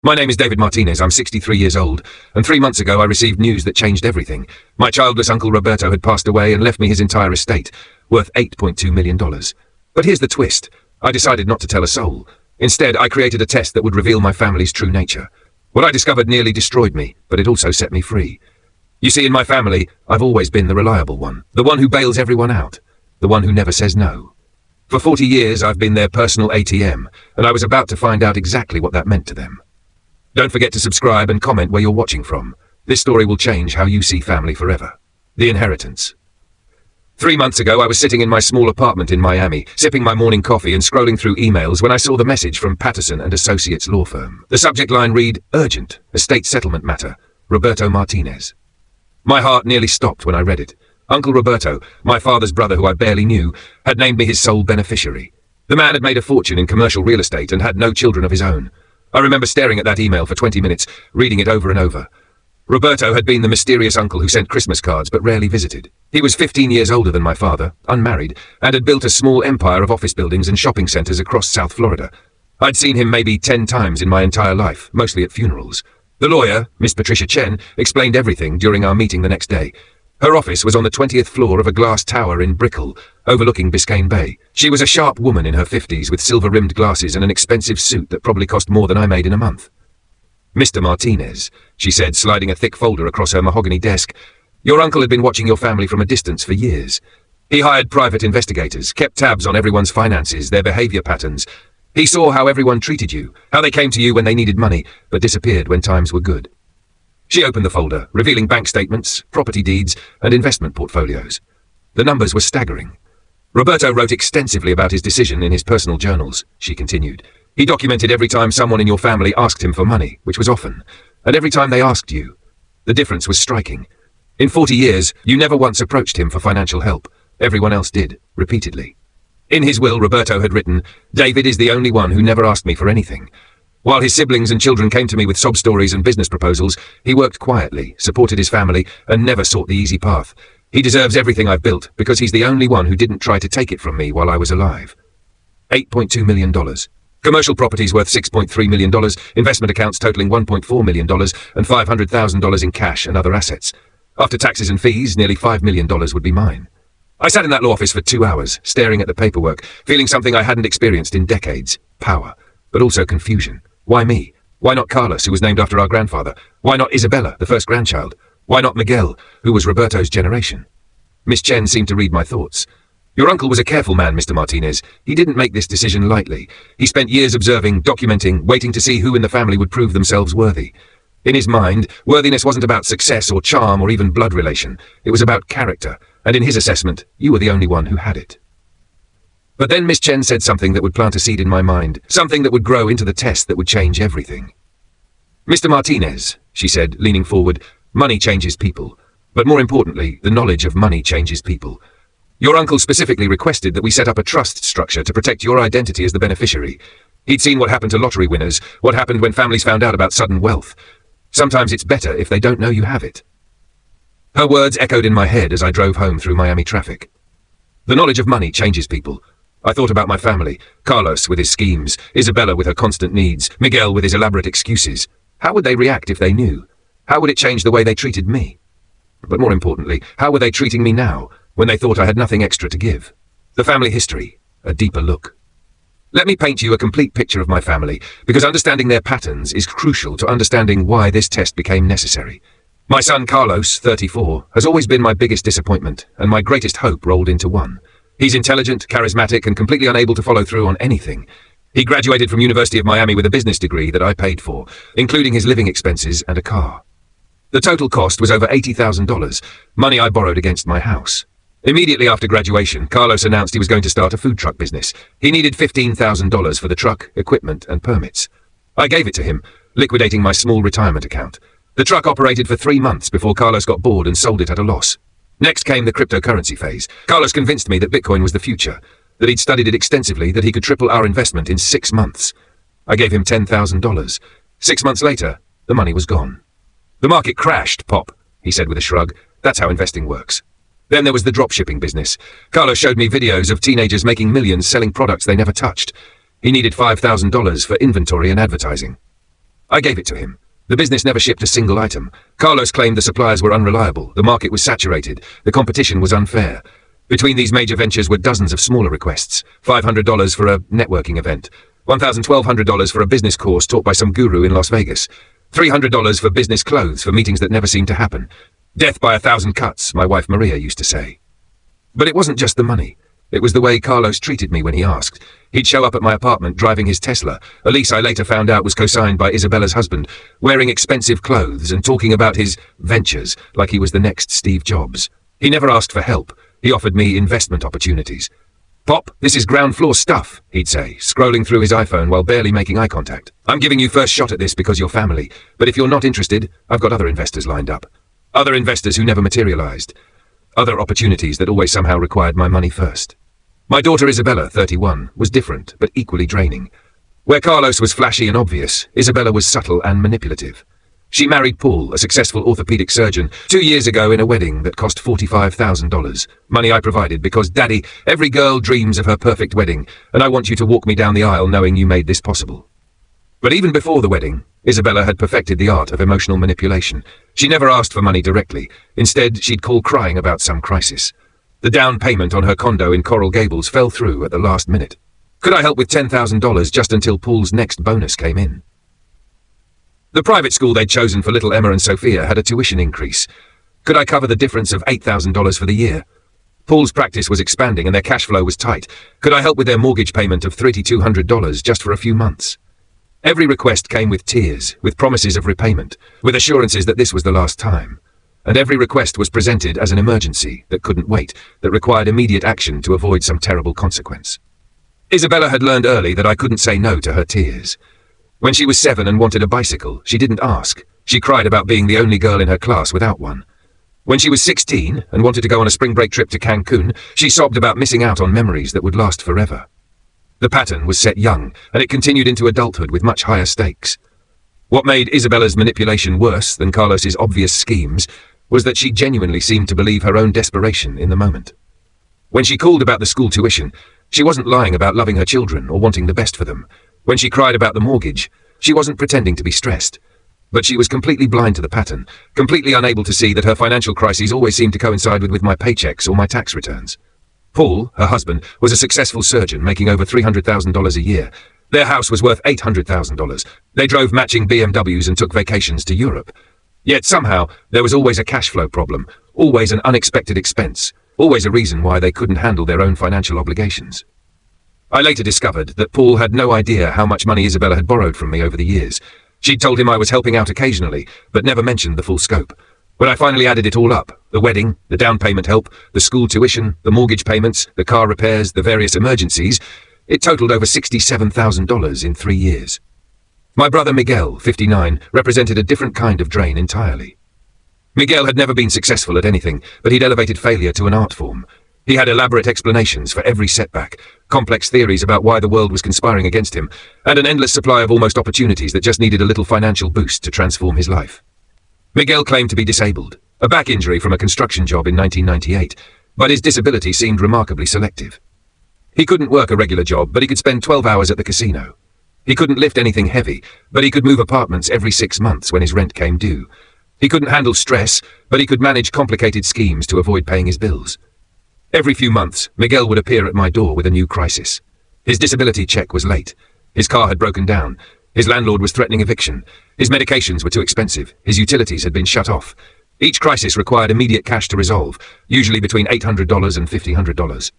My name is David Martinez, I'm 63 years old, and 3 months ago I received news that changed everything. My childless uncle Roberto had passed away and left me his entire estate, worth $8.2 million. But here's the twist. I decided not to tell a soul. Instead, I created a test that would reveal my family's true nature. What I discovered nearly destroyed me, but it also set me free. You see, in my family, I've always been the reliable one, the one who bails everyone out, the one who never says no. For 40 years, I've been their personal ATM, and I was about to find out exactly what that meant to them. Don't forget to subscribe and comment where you're watching from. This story will change how you see family forever. The inheritance. 3 months ago, I was sitting in my small apartment in Miami, sipping my morning coffee and scrolling through emails when I saw the message from Patterson and Associates law firm. The subject line read, "Urgent, estate settlement matter, Roberto Martinez." My heart nearly stopped when I read it. Uncle Roberto, my father's brother who I barely knew, had named me his sole beneficiary. The man had made a fortune in commercial real estate and had no children of his own. I remember staring at that email for 20 minutes, reading it over and over. Roberto had been the mysterious uncle who sent Christmas cards but rarely visited. He was 15 years older than my father, unmarried, and had built a small empire of office buildings and shopping centers across South Florida. I'd seen him maybe 10 times in my entire life, mostly at funerals. The lawyer, Miss Patricia Chen, explained everything during our meeting the next day. Her office was on the 20th floor of a glass tower in Brickell, overlooking Biscayne Bay. She was a sharp woman in her 50s with silver-rimmed glasses and an expensive suit that probably cost more than I made in a month. "Mr. Martinez," she said, sliding a thick folder across her mahogany desk, "your uncle had been watching your family from a distance for years. He hired private investigators, kept tabs on everyone's finances, their behavior patterns. He saw how everyone treated you, how they came to you when they needed money, but disappeared when times were good." She opened the folder, revealing bank statements, property deeds, and investment portfolios. The numbers were staggering. "Roberto wrote extensively about his decision in his personal journals," she continued. "He documented every time someone in your family asked him for money, which was often, and every time they asked you. The difference was striking. In 40 years, you never once approached him for financial help. Everyone else did, repeatedly. In his will, Roberto had written, 'David is the only one who never asked me for anything.' While his siblings and children came to me with sob stories and business proposals, he worked quietly, supported his family, and never sought the easy path. He deserves everything I've built, because he's the only one who didn't try to take it from me while I was alive." $8.2 million. Commercial properties worth $6.3 million, investment accounts totaling $1.4 million, and $500,000 in cash and other assets. After taxes and fees, nearly $5 million would be mine. I sat in that law office for 2 hours, staring at the paperwork, feeling something I hadn't experienced in decades: power, but also confusion. Why me? Why not Carlos, who was named after our grandfather? Why not Isabella, the first grandchild? Why not Miguel, who was Roberto's generation? Miss Chen seemed to read my thoughts. "Your uncle was a careful man, Mr. Martinez. He didn't make this decision lightly. He spent years observing, documenting, waiting to see who in the family would prove themselves worthy. In his mind, worthiness wasn't about success or charm or even blood relation. It was about character, and in his assessment, you were the only one who had it." But then Miss Chen said something that would plant a seed in my mind, something that would grow into the test that would change everything. "Mr. Martinez," she said, leaning forward, "money changes people. But more importantly, the knowledge of money changes people. Your uncle specifically requested that we set up a trust structure to protect your identity as the beneficiary. He'd seen what happened to lottery winners, what happened when families found out about sudden wealth. Sometimes it's better if they don't know you have it." Her words echoed in my head as I drove home through Miami traffic. The knowledge of money changes people. I thought about my family, Carlos with his schemes, Isabella with her constant needs, Miguel with his elaborate excuses. How would they react if they knew? How would it change the way they treated me? But more importantly, how were they treating me now, when they thought I had nothing extra to give? The family history, a deeper look. Let me paint you a complete picture of my family, because understanding their patterns is crucial to understanding why this test became necessary. My son Carlos, 34, has always been my biggest disappointment, and my greatest hope rolled into one. He's intelligent, charismatic, and completely unable to follow through on anything. He graduated from University of Miami with a business degree that I paid for, including his living expenses and a car. The total cost was over $80,000, money I borrowed against my house. Immediately after graduation, Carlos announced he was going to start a food truck business. He needed $15,000 for the truck, equipment, and permits. I gave it to him, liquidating my small retirement account. The truck operated for 3 months before Carlos got bored and sold it at a loss. Next came the cryptocurrency phase. Carlos convinced me that Bitcoin was the future, that he'd studied it extensively, that he could triple our investment in 6 months. I gave him $10,000. 6 months later, the money was gone. "The market crashed, Pop," he said with a shrug. "That's how investing works." Then there was the dropshipping business. Carlos showed me videos of teenagers making millions selling products they never touched. He needed $5,000 for inventory and advertising. I gave it to him. The business never shipped a single item. Carlos claimed the suppliers were unreliable, the market was saturated, the competition was unfair. Between these major ventures were dozens of smaller requests. $500 for a networking event, $1,200 for a business course taught by some guru in Las Vegas, $300 for business clothes for meetings that never seemed to happen. Death by 1,000 cuts, my wife Maria used to say. But it wasn't just the money. It was the way Carlos treated me when he asked. He'd show up at my apartment driving his Tesla, a lease I later found out was co-signed by Isabella's husband, wearing expensive clothes and talking about his ventures like he was the next Steve Jobs. He never asked for help. He offered me investment opportunities. "Pop, this is ground floor stuff," he'd say, scrolling through his iPhone while barely making eye contact. "I'm giving you first shot at this because you're family, but if you're not interested, I've got other investors lined up. Other investors who never materialized. Other opportunities that always somehow required my money first." My daughter Isabella, 31, was different, but equally draining. Where Carlos was flashy and obvious, Isabella was subtle and manipulative. She married Paul, a successful orthopedic surgeon, 2 years ago in a wedding that cost $45,000. Money I provided because, Daddy, every girl dreams of her perfect wedding, and I want you to walk me down the aisle knowing you made this possible. But even before the wedding, Isabella had perfected the art of emotional manipulation. She never asked for money directly. Instead, she'd call crying about some crisis. The down payment on her condo in Coral Gables fell through at the last minute. Could I help with $10,000 just until Paul's next bonus came in? The private school they'd chosen for little Emma and Sophia had a tuition increase. Could I cover the difference of $8,000 for the year? Paul's practice was expanding and their cash flow was tight. Could I help with their mortgage payment of $3,200 just for a few months? Every request came with tears, with promises of repayment, with assurances that this was the last time. And every request was presented as an emergency that couldn't wait, that required immediate action to avoid some terrible consequence. Isabella had learned early that I couldn't say no to her tears. When she was 7 and wanted a bicycle, she didn't ask. She cried about being the only girl in her class without one. When she was 16 and wanted to go on a spring break trip to Cancun, she sobbed about missing out on memories that would last forever. The pattern was set young, and it continued into adulthood with much higher stakes. What made Isabella's manipulation worse than Carlos's obvious schemes was that she genuinely seemed to believe her own desperation in the moment. When she called about the school tuition, she wasn't lying about loving her children or wanting the best for them. When she cried about the mortgage, she wasn't pretending to be stressed. But she was completely blind to the pattern, completely unable to see that her financial crises always seemed to coincide with my paychecks or my tax returns. Paul, her husband, was a successful surgeon making over $300,000 a year. Their house was worth $800,000. They drove matching BMWs and took vacations to Europe. Yet somehow, there was always a cash flow problem, always an unexpected expense, always a reason why they couldn't handle their own financial obligations. I later discovered that Paul had no idea how much money Isabella had borrowed from me over the years. She'd told him I was helping out occasionally, but never mentioned the full scope. When I finally added it all up, the wedding, the down payment help, the school tuition, the mortgage payments, the car repairs, the various emergencies, it totaled over $67,000 in 3 years. My brother Miguel, 59, represented a different kind of drain entirely. Miguel had never been successful at anything, but he'd elevated failure to an art form. He had elaborate explanations for every setback, complex theories about why the world was conspiring against him, and an endless supply of almost opportunities that just needed a little financial boost to transform his life. Miguel claimed to be disabled, a back injury from a construction job in 1998, but his disability seemed remarkably selective. He couldn't work a regular job, but he could spend 12 hours at the casino. He couldn't lift anything heavy, but he could move apartments every 6 months when his rent came due. He couldn't handle stress, but he could manage complicated schemes to avoid paying his bills. Every few months, Miguel would appear at my door with a new crisis. His disability check was late. His car had broken down. His landlord was threatening eviction. His medications were too expensive. His utilities had been shut off. Each crisis required immediate cash to resolve, usually between $800 and $1,500.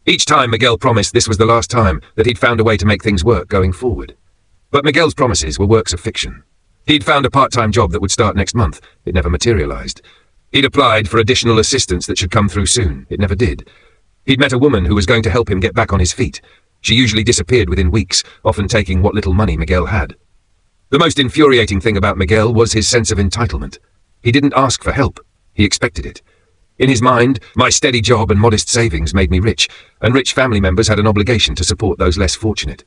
Each time Miguel promised this was the last time, that he'd found a way to make things work going forward. But Miguel's promises were works of fiction. He'd found a part-time job that would start next month. It never materialized. He'd applied for additional assistance that should come through soon. It never did. He'd met a woman who was going to help him get back on his feet. She usually disappeared within weeks, often taking what little money Miguel had. The most infuriating thing about Miguel was his sense of entitlement. He didn't ask for help. He expected it. In his mind, my steady job and modest savings made me rich, and rich family members had an obligation to support those less fortunate.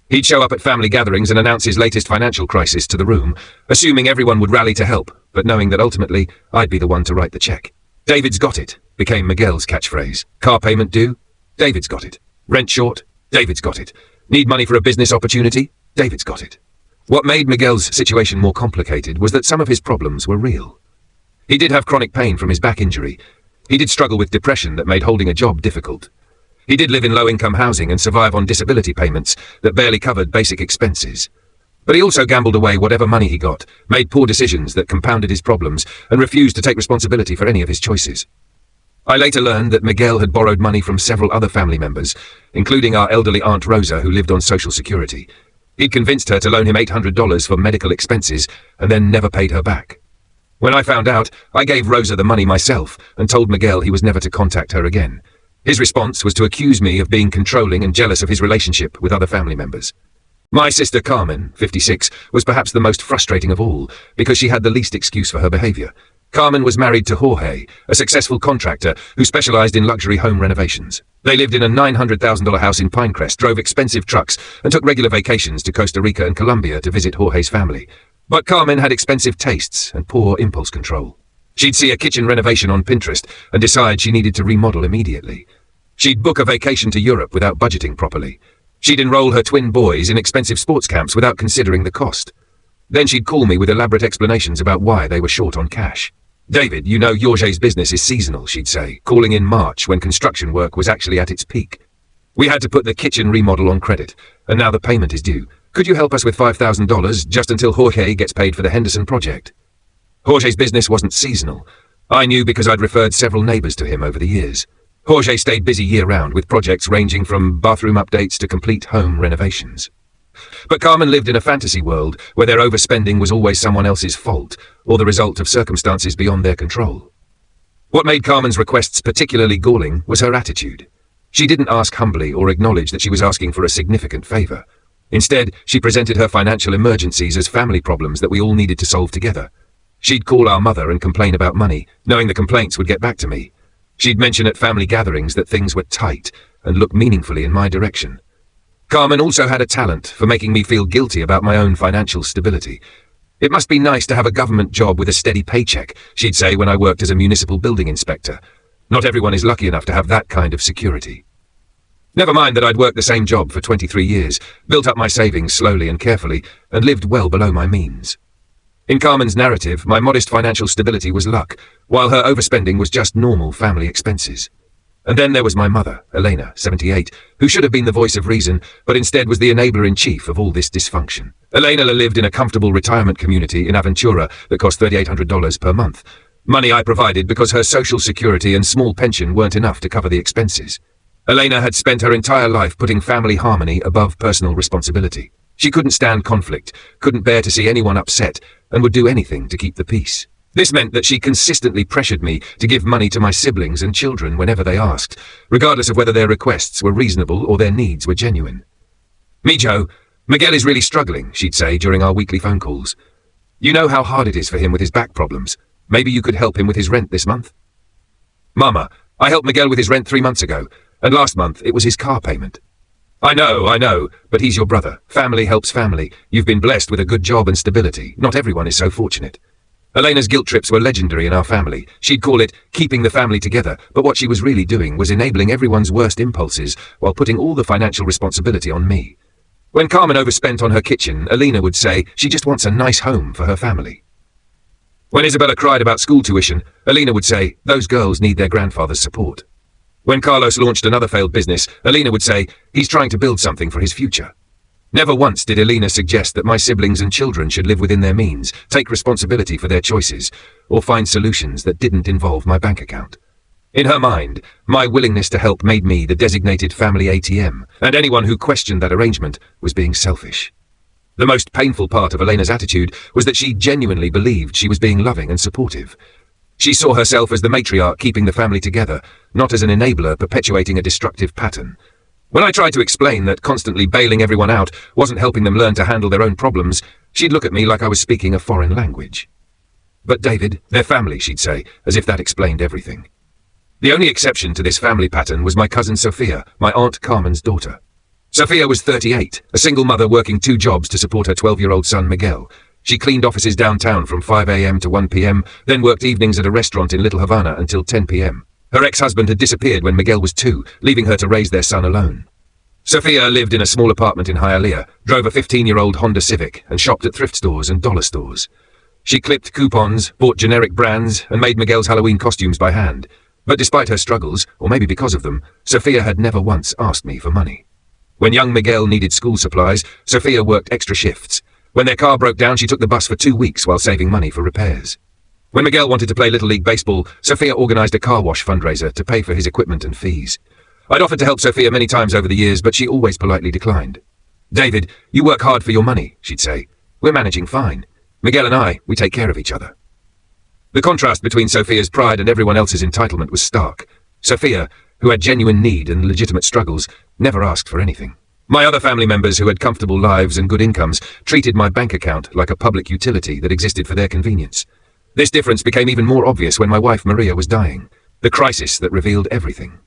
He'd show up at family gatherings and announce his latest financial crisis to the room, assuming everyone would rally to help, but knowing that ultimately I'd be the one to write the check. "David's got it," became Miguel's catchphrase. Car payment due? David's got it. Rent short? David's got it. Need money for a business opportunity? David's got it. What made Miguel's situation more complicated was that some of his problems were real. He did have chronic pain from his back injury. He did struggle with depression that made holding a job difficult. He did live in low-income housing and survive on disability payments that barely covered basic expenses. But he also gambled away whatever money he got, made poor decisions that compounded his problems, and refused to take responsibility for any of his choices. I later learned that Miguel had borrowed money from several other family members, including our elderly Aunt Rosa, who lived on Social Security. He'd convinced her to loan him $800 for medical expenses and then never paid her back. When I found out, I gave Rosa the money myself and told Miguel he was never to contact her again. His response was to accuse me of being controlling and jealous of his relationship with other family members. My sister Carmen, 56, was perhaps the most frustrating of all because she had the least excuse for her behavior. Carmen was married to Jorge, a successful contractor who specialized in luxury home renovations. They lived in a $900,000 house in Pinecrest, drove expensive trucks, and took regular vacations to Costa Rica and Colombia to visit Jorge's family. But Carmen had expensive tastes and poor impulse control. She'd see a kitchen renovation on Pinterest and decide she needed to remodel immediately. She'd book a vacation to Europe without budgeting properly. She'd enroll her twin boys in expensive sports camps without considering the cost. Then she'd call me with elaborate explanations about why they were short on cash. "David, you know Jorge's business is seasonal," she'd say, calling in March when construction work was actually at its peak. "We had to put the kitchen remodel on credit, and now the payment is due. Could you help us with $5,000 just until Jorge gets paid for the Henderson project?" Jorge's business wasn't seasonal. I knew because I'd referred several neighbors to him over the years. Jorge stayed busy year-round with projects ranging from bathroom updates to complete home renovations. But Carmen lived in a fantasy world where their overspending was always someone else's fault, or the result of circumstances beyond their control. What made Carmen's requests particularly galling was her attitude. She didn't ask humbly or acknowledge that she was asking for a significant favor. Instead, she presented her financial emergencies as family problems that we all needed to solve together. She'd call our mother and complain about money, knowing the complaints would get back to me. She'd mention at family gatherings that things were tight and look meaningfully in my direction. Carmen also had a talent for making me feel guilty about my own financial stability. "It must be nice to have a government job with a steady paycheck," she'd say when I worked as a municipal building inspector. "Not everyone is lucky enough to have that kind of security." Never mind that I'd worked the same job for 23 years, built up my savings slowly and carefully, and lived well below my means. In Carmen's narrative, my modest financial stability was luck, while her overspending was just normal family expenses. And then there was my mother, Elena, 78, who should have been the voice of reason, but instead was the enabler-in-chief of all this dysfunction. Elena lived in a comfortable retirement community in Aventura that cost $3,800 per month. Money I provided because her social security and small pension weren't enough to cover the expenses. Elena had spent her entire life putting family harmony above personal responsibility. She couldn't stand conflict, couldn't bear to see anyone upset, and would do anything to keep the peace. This meant that she consistently pressured me to give money to my siblings and children whenever they asked, regardless of whether their requests were reasonable or their needs were genuine. "Mijo, Miguel is really struggling," she'd say during our weekly phone calls. "You know how hard it is for him with his back problems. Maybe you could help him with his rent this month?" "Mama, I helped Miguel with his rent 3 months ago, and last month it was his car payment." I know, but he's your brother. Family helps family. You've been blessed with a good job and stability. Not everyone is so fortunate." Elena's guilt trips were legendary in our family. She'd call it keeping the family together, but what she was really doing was enabling everyone's worst impulses while putting all the financial responsibility on me. When Carmen overspent on her kitchen, Elena would say she just wants a nice home for her family. When Isabella cried about school tuition, Elena would say those girls need their grandfather's support. When Carlos launched another failed business, Elena would say he's trying to build something for his future. Never once did Elena suggest that my siblings and children should live within their means, take responsibility for their choices, or find solutions that didn't involve my bank account. In her mind, my willingness to help made me the designated family ATM, and anyone who questioned that arrangement was being selfish. The most painful part of Elena's attitude was that she genuinely believed she was being loving and supportive. She saw herself as the matriarch keeping the family together, not as an enabler perpetuating a destructive pattern. When I tried to explain that constantly bailing everyone out wasn't helping them learn to handle their own problems, she'd look at me like I was speaking a foreign language. "But David, they're family," she'd say, as if that explained everything. The only exception to this family pattern was my cousin Sophia, my Aunt Carmen's daughter. Sophia was 38, a single mother working 2 jobs to support her 12-year-old son Miguel. She cleaned offices downtown from 5 a.m. to 1 p.m., then worked evenings at a restaurant in Little Havana until 10 p.m. Her ex-husband had disappeared when Miguel was 2, leaving her to raise their son alone. Sophia lived in a small apartment in Hialeah, drove a 15-year-old Honda Civic, and shopped at thrift stores and dollar stores. She clipped coupons, bought generic brands, and made Miguel's Halloween costumes by hand. But despite her struggles, or maybe because of them, Sophia had never once asked me for money. When young Miguel needed school supplies, Sophia worked extra shifts. When their car broke down, she took the bus for 2 weeks while saving money for repairs. When Miguel wanted to play Little League Baseball, Sophia organized a car wash fundraiser to pay for his equipment and fees. I'd offered to help Sophia many times over the years, but she always politely declined. "David, you work hard for your money," she'd say. "We're managing fine. Miguel and I, we take care of each other." The contrast between Sophia's pride and everyone else's entitlement was stark. Sophia, who had genuine need and legitimate struggles, never asked for anything. My other family members who had comfortable lives and good incomes treated my bank account like a public utility that existed for their convenience. This difference became even more obvious when my wife Maria was dying, the crisis that revealed everything.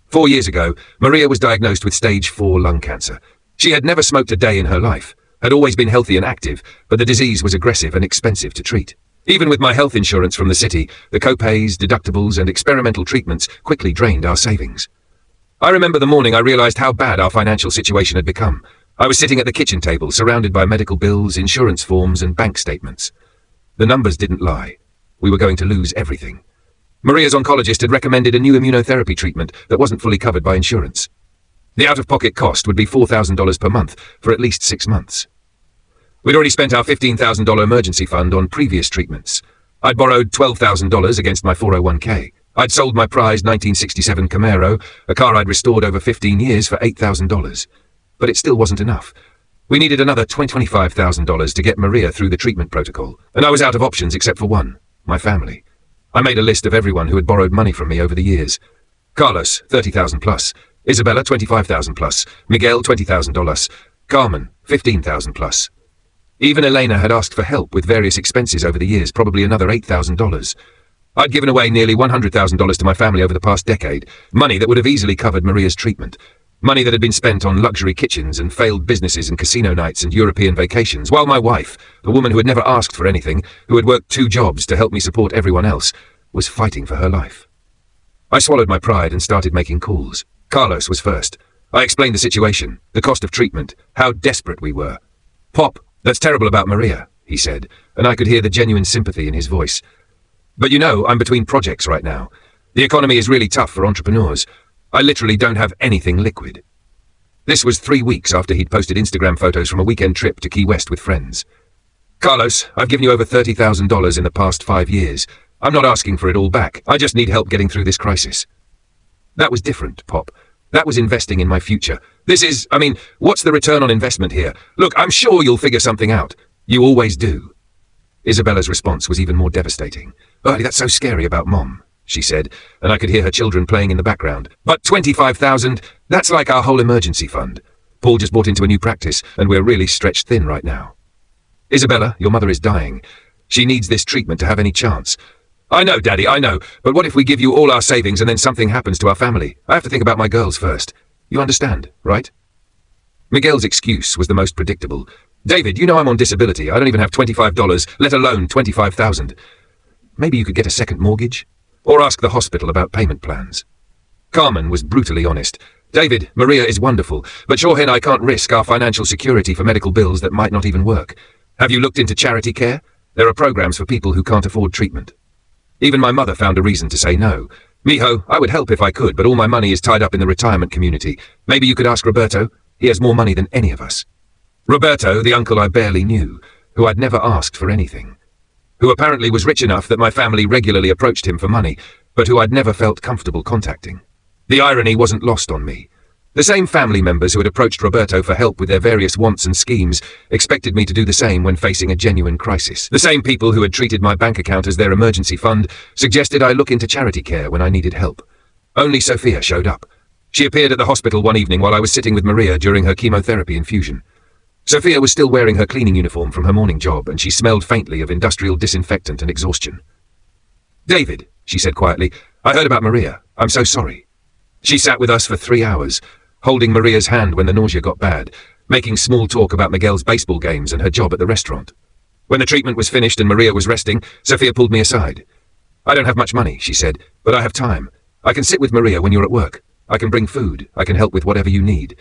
4 years ago, Maria was diagnosed with stage 4 lung cancer. She had never smoked a day in her life, had always been healthy and active, but the disease was aggressive and expensive to treat. Even with my health insurance from the city, the co-pays, deductibles, and experimental treatments quickly drained our savings. I remember the morning I realized how bad our financial situation had become. I was sitting at the kitchen table, surrounded by medical bills, insurance forms, and bank statements. The numbers didn't lie. We were going to lose everything. Maria's oncologist had recommended a new immunotherapy treatment that wasn't fully covered by insurance. The out-of-pocket cost would be $4,000 per month for at least 6 months. We'd already spent our $15,000 emergency fund on previous treatments. I'd borrowed $12,000 against my 401k. I'd sold my prized 1967 Camaro, a car I'd restored over 15 years, for $8,000. But it still wasn't enough. We needed another $25,000 to get Maria through the treatment protocol, and I was out of options except for one, my family. I made a list of everyone who had borrowed money from me over the years. Carlos, $30,000 plus. Isabella, $25,000 plus. Miguel, $20,000. Carmen, $15,000 plus. Even Elena had asked for help with various expenses over the years, probably another $8,000. I'd given away nearly $100,000 to my family over the past decade, money that would have easily covered Maria's treatment. Money that had been spent on luxury kitchens and failed businesses and casino nights and European vacations, while my wife, a woman who had never asked for anything, who had worked 2 jobs to help me support everyone else, was fighting for her life. I swallowed my pride and started making calls. Carlos was first. I explained the situation, the cost of treatment, how desperate we were. "Pop, that's terrible about Maria," he said, and I could hear the genuine sympathy in his voice. "But you know, I'm between projects right now. The economy is really tough for entrepreneurs. I literally don't have anything liquid." This was 3 weeks after he'd posted Instagram photos from a weekend trip to Key West with friends. "Carlos, I've given you over $30,000 in the past 5 years. I'm not asking for it all back. I just need help getting through this crisis." That was different, Pop. That was investing in my future. What's the return on investment here? "Look, I'm sure you'll figure something out. You always do." Isabella's response was even more devastating. "Oh, that's so scary about Mom," she said, and I could hear her children playing in the background. "But 25,000, that's like our whole emergency fund. Paul just bought into a new practice, and we're really stretched thin right now." "Isabella, your mother is dying. She needs this treatment to have any chance." "I know, Daddy, I know, but what if we give you all our savings and then something happens to our family? I have to think about my girls first. You understand, right?" Miguel's excuse was the most predictable. "David, you know I'm on disability. I don't even have $25, let alone 25,000. Maybe you could get a second mortgage? Or ask the hospital about payment plans." Carmen was brutally honest. "David, Maria is wonderful, but Jorge and I can't risk our financial security for medical bills that might not even work. Have you looked into charity care? There are programs for people who can't afford treatment." Even my mother found a reason to say no. "Mijo, I would help if I could, but all my money is tied up in the retirement community. Maybe you could ask Roberto. He has more money than any of us." Roberto, the uncle I barely knew, who I'd never asked for anything. Who apparently was rich enough that my family regularly approached him for money, but who I'd never felt comfortable contacting. The irony wasn't lost on me. The same family members who had approached Roberto for help with their various wants and schemes expected me to do the same when facing a genuine crisis. The same people who had treated my bank account as their emergency fund suggested I look into charity care when I needed help. Only Sophia showed up. She appeared at the hospital one evening while I was sitting with Maria during her chemotherapy infusion. Sophia was still wearing her cleaning uniform from her morning job, and she smelled faintly of industrial disinfectant and exhaustion. "David," she said quietly, "I heard about Maria. I'm so sorry." She sat with us for 3 hours, holding Maria's hand when the nausea got bad, making small talk about Miguel's baseball games and her job at the restaurant. When the treatment was finished and Maria was resting, Sophia pulled me aside. "I don't have much money," she said, "but I have time. I can sit with Maria when you're at work. I can bring food. I can help with whatever you need.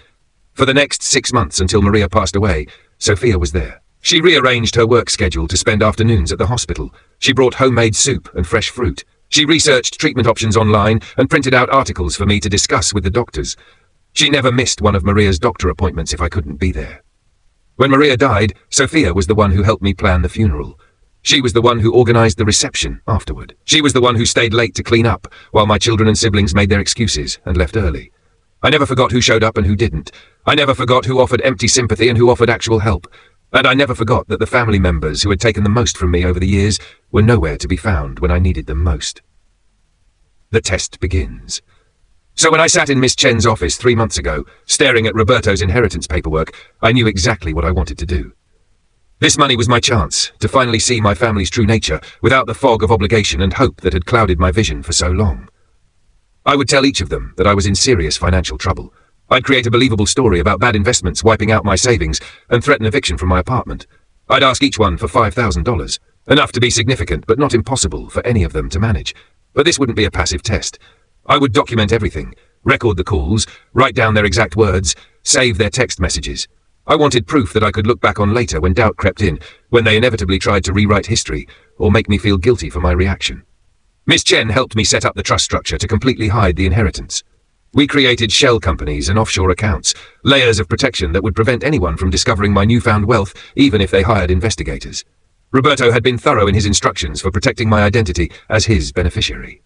For the next 6 months until Maria passed away, Sophia was there. She rearranged her work schedule to spend afternoons at the hospital. She brought homemade soup and fresh fruit. She researched treatment options online and printed out articles for me to discuss with the doctors. She never missed one of Maria's doctor appointments if I couldn't be there. When Maria died, Sophia was the one who helped me plan the funeral. She was the one who organized the reception afterward. She was the one who stayed late to clean up, while my children and siblings made their excuses and left early. I never forgot who showed up and who didn't. I never forgot who offered empty sympathy and who offered actual help. And I never forgot that the family members who had taken the most from me over the years were nowhere to be found when I needed them most. The test begins. So when I sat in Miss Chen's office 3 months ago, staring at Roberto's inheritance paperwork, I knew exactly what I wanted to do. This money was my chance to finally see my family's true nature without the fog of obligation and hope that had clouded my vision for so long. I would tell each of them that I was in serious financial trouble. I'd create a believable story about bad investments wiping out my savings and threaten eviction from my apartment. I'd ask each one for $5,000, enough to be significant but not impossible for any of them to manage. But this wouldn't be a passive test. I would document everything, record the calls, write down their exact words, save their text messages. I wanted proof that I could look back on later when doubt crept in, when they inevitably tried to rewrite history or make me feel guilty for my reaction. Miss Chen helped me set up the trust structure to completely hide the inheritance. We created shell companies and offshore accounts, layers of protection that would prevent anyone from discovering my newfound wealth, even if they hired investigators. Roberto had been thorough in his instructions for protecting my identity as his beneficiary.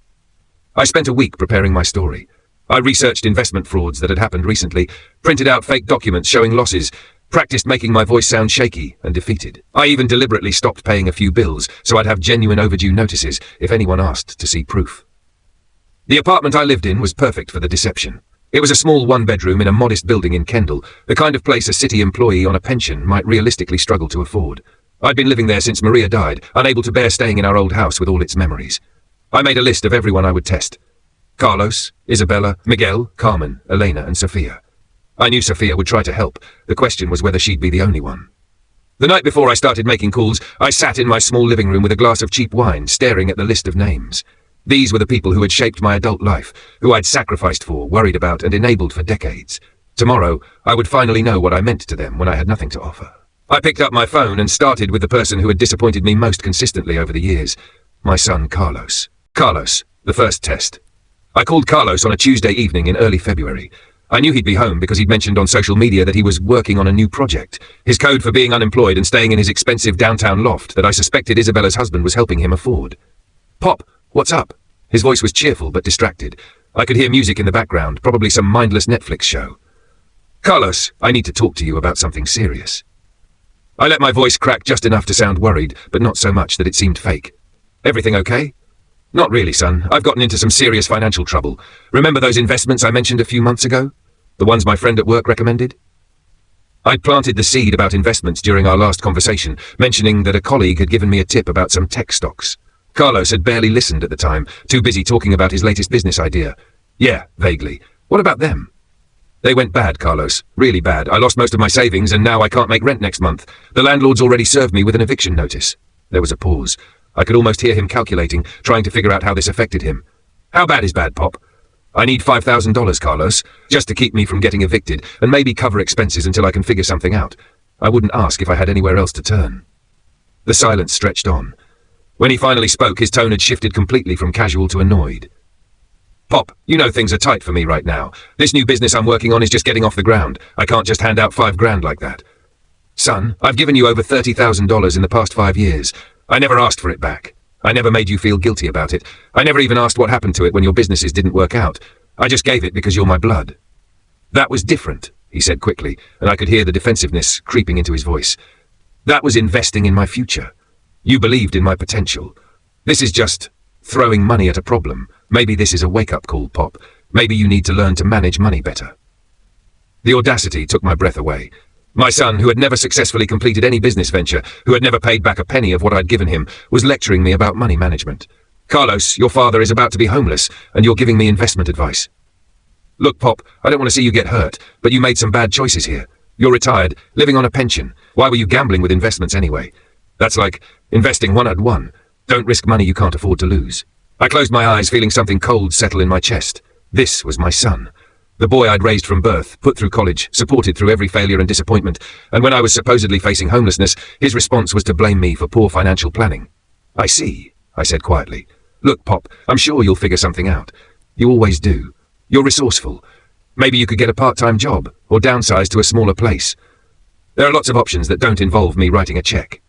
I spent a week preparing my story. I researched investment frauds that had happened recently, printed out fake documents showing losses, practiced making my voice sound shaky and defeated. I even deliberately stopped paying a few bills so I'd have genuine overdue notices if anyone asked to see proof. The apartment I lived in was perfect for the deception. It was a small one-bedroom in a modest building in Kendall, the kind of place a city employee on a pension might realistically struggle to afford. I'd been living there since Maria died, unable to bear staying in our old house with all its memories. I made a list of everyone I would test. Carlos, Isabella, Miguel, Carmen, Elena, and Sophia. I knew Sophia would try to help. The question was whether she'd be the only one. The night before I started making calls, I sat in my small living room with a glass of cheap wine, staring at the list of names. These were the people who had shaped my adult life, who I'd sacrificed for, worried about, and enabled for decades. Tomorrow, I would finally know what I meant to them when I had nothing to offer. I picked up my phone and started with the person who had disappointed me most consistently over the years, my son Carlos. Carlos, the first test. I called Carlos on a Tuesday evening in early February. I knew he'd be home because he'd mentioned on social media that he was working on a new project, his code for being unemployed and staying in his expensive downtown loft that I suspected Isabella's husband was helping him afford. "Pop, what's up?" His voice was cheerful but distracted. I could hear music in the background, probably some mindless Netflix show. "Carlos, I need to talk to you about something serious." I let my voice crack just enough to sound worried, but not so much that it seemed fake. "Everything okay?" "Not really, son. I've gotten into some serious financial trouble. Remember those investments I mentioned a few months ago? The ones my friend at work recommended?" I'd planted the seed about investments during our last conversation, mentioning that a colleague had given me a tip about some tech stocks. Carlos had barely listened at the time, too busy talking about his latest business idea. "Yeah, vaguely. What about them?" "They went bad, Carlos. Really bad. I lost most of my savings and now I can't make rent next month. The landlord's already served me with an eviction notice." There was a pause. I could almost hear him calculating, trying to figure out how this affected him. "How bad is bad, Pop?" "I need $5,000, Carlos, just to keep me from getting evicted and maybe cover expenses until I can figure something out. I wouldn't ask if I had anywhere else to turn." The silence stretched on. When he finally spoke, his tone had shifted completely from casual to annoyed. "Pop, you know things are tight for me right now. This new business I'm working on is just getting off the ground. I can't just hand out $5,000 like that." "Son, I've given you over $30,000 in the past 5 years. I never asked for it back. I never made you feel guilty about it. I never even asked what happened to it when your businesses didn't work out. I just gave it because you're my blood." "That was different," he said quickly, and I could hear the defensiveness creeping into his voice. "That was investing in my future. You believed in my potential. This is just throwing money at a problem. Maybe this is a wake-up call, Pop. Maybe you need to learn to manage money better." The audacity took my breath away. My son, who had never successfully completed any business venture, who had never paid back a penny of what I'd given him, was lecturing me about money management. "Carlos, your father is about to be homeless, and you're giving me investment advice." "Look, Pop, I don't want to see you get hurt, but you made some bad choices here. You're retired, living on a pension. Why were you gambling with investments anyway? That's like investing one-on-one. Don't risk money you can't afford to lose." I closed my eyes, feeling something cold settle in my chest. This was my son. The boy I'd raised from birth, put through college, supported through every failure and disappointment, and when I was supposedly facing homelessness, his response was to blame me for poor financial planning. "I see," I said quietly. "Look, Pop, I'm sure you'll figure something out. You always do. You're resourceful. Maybe you could get a part-time job, or downsize to a smaller place. There are lots of options that don't involve me writing a check.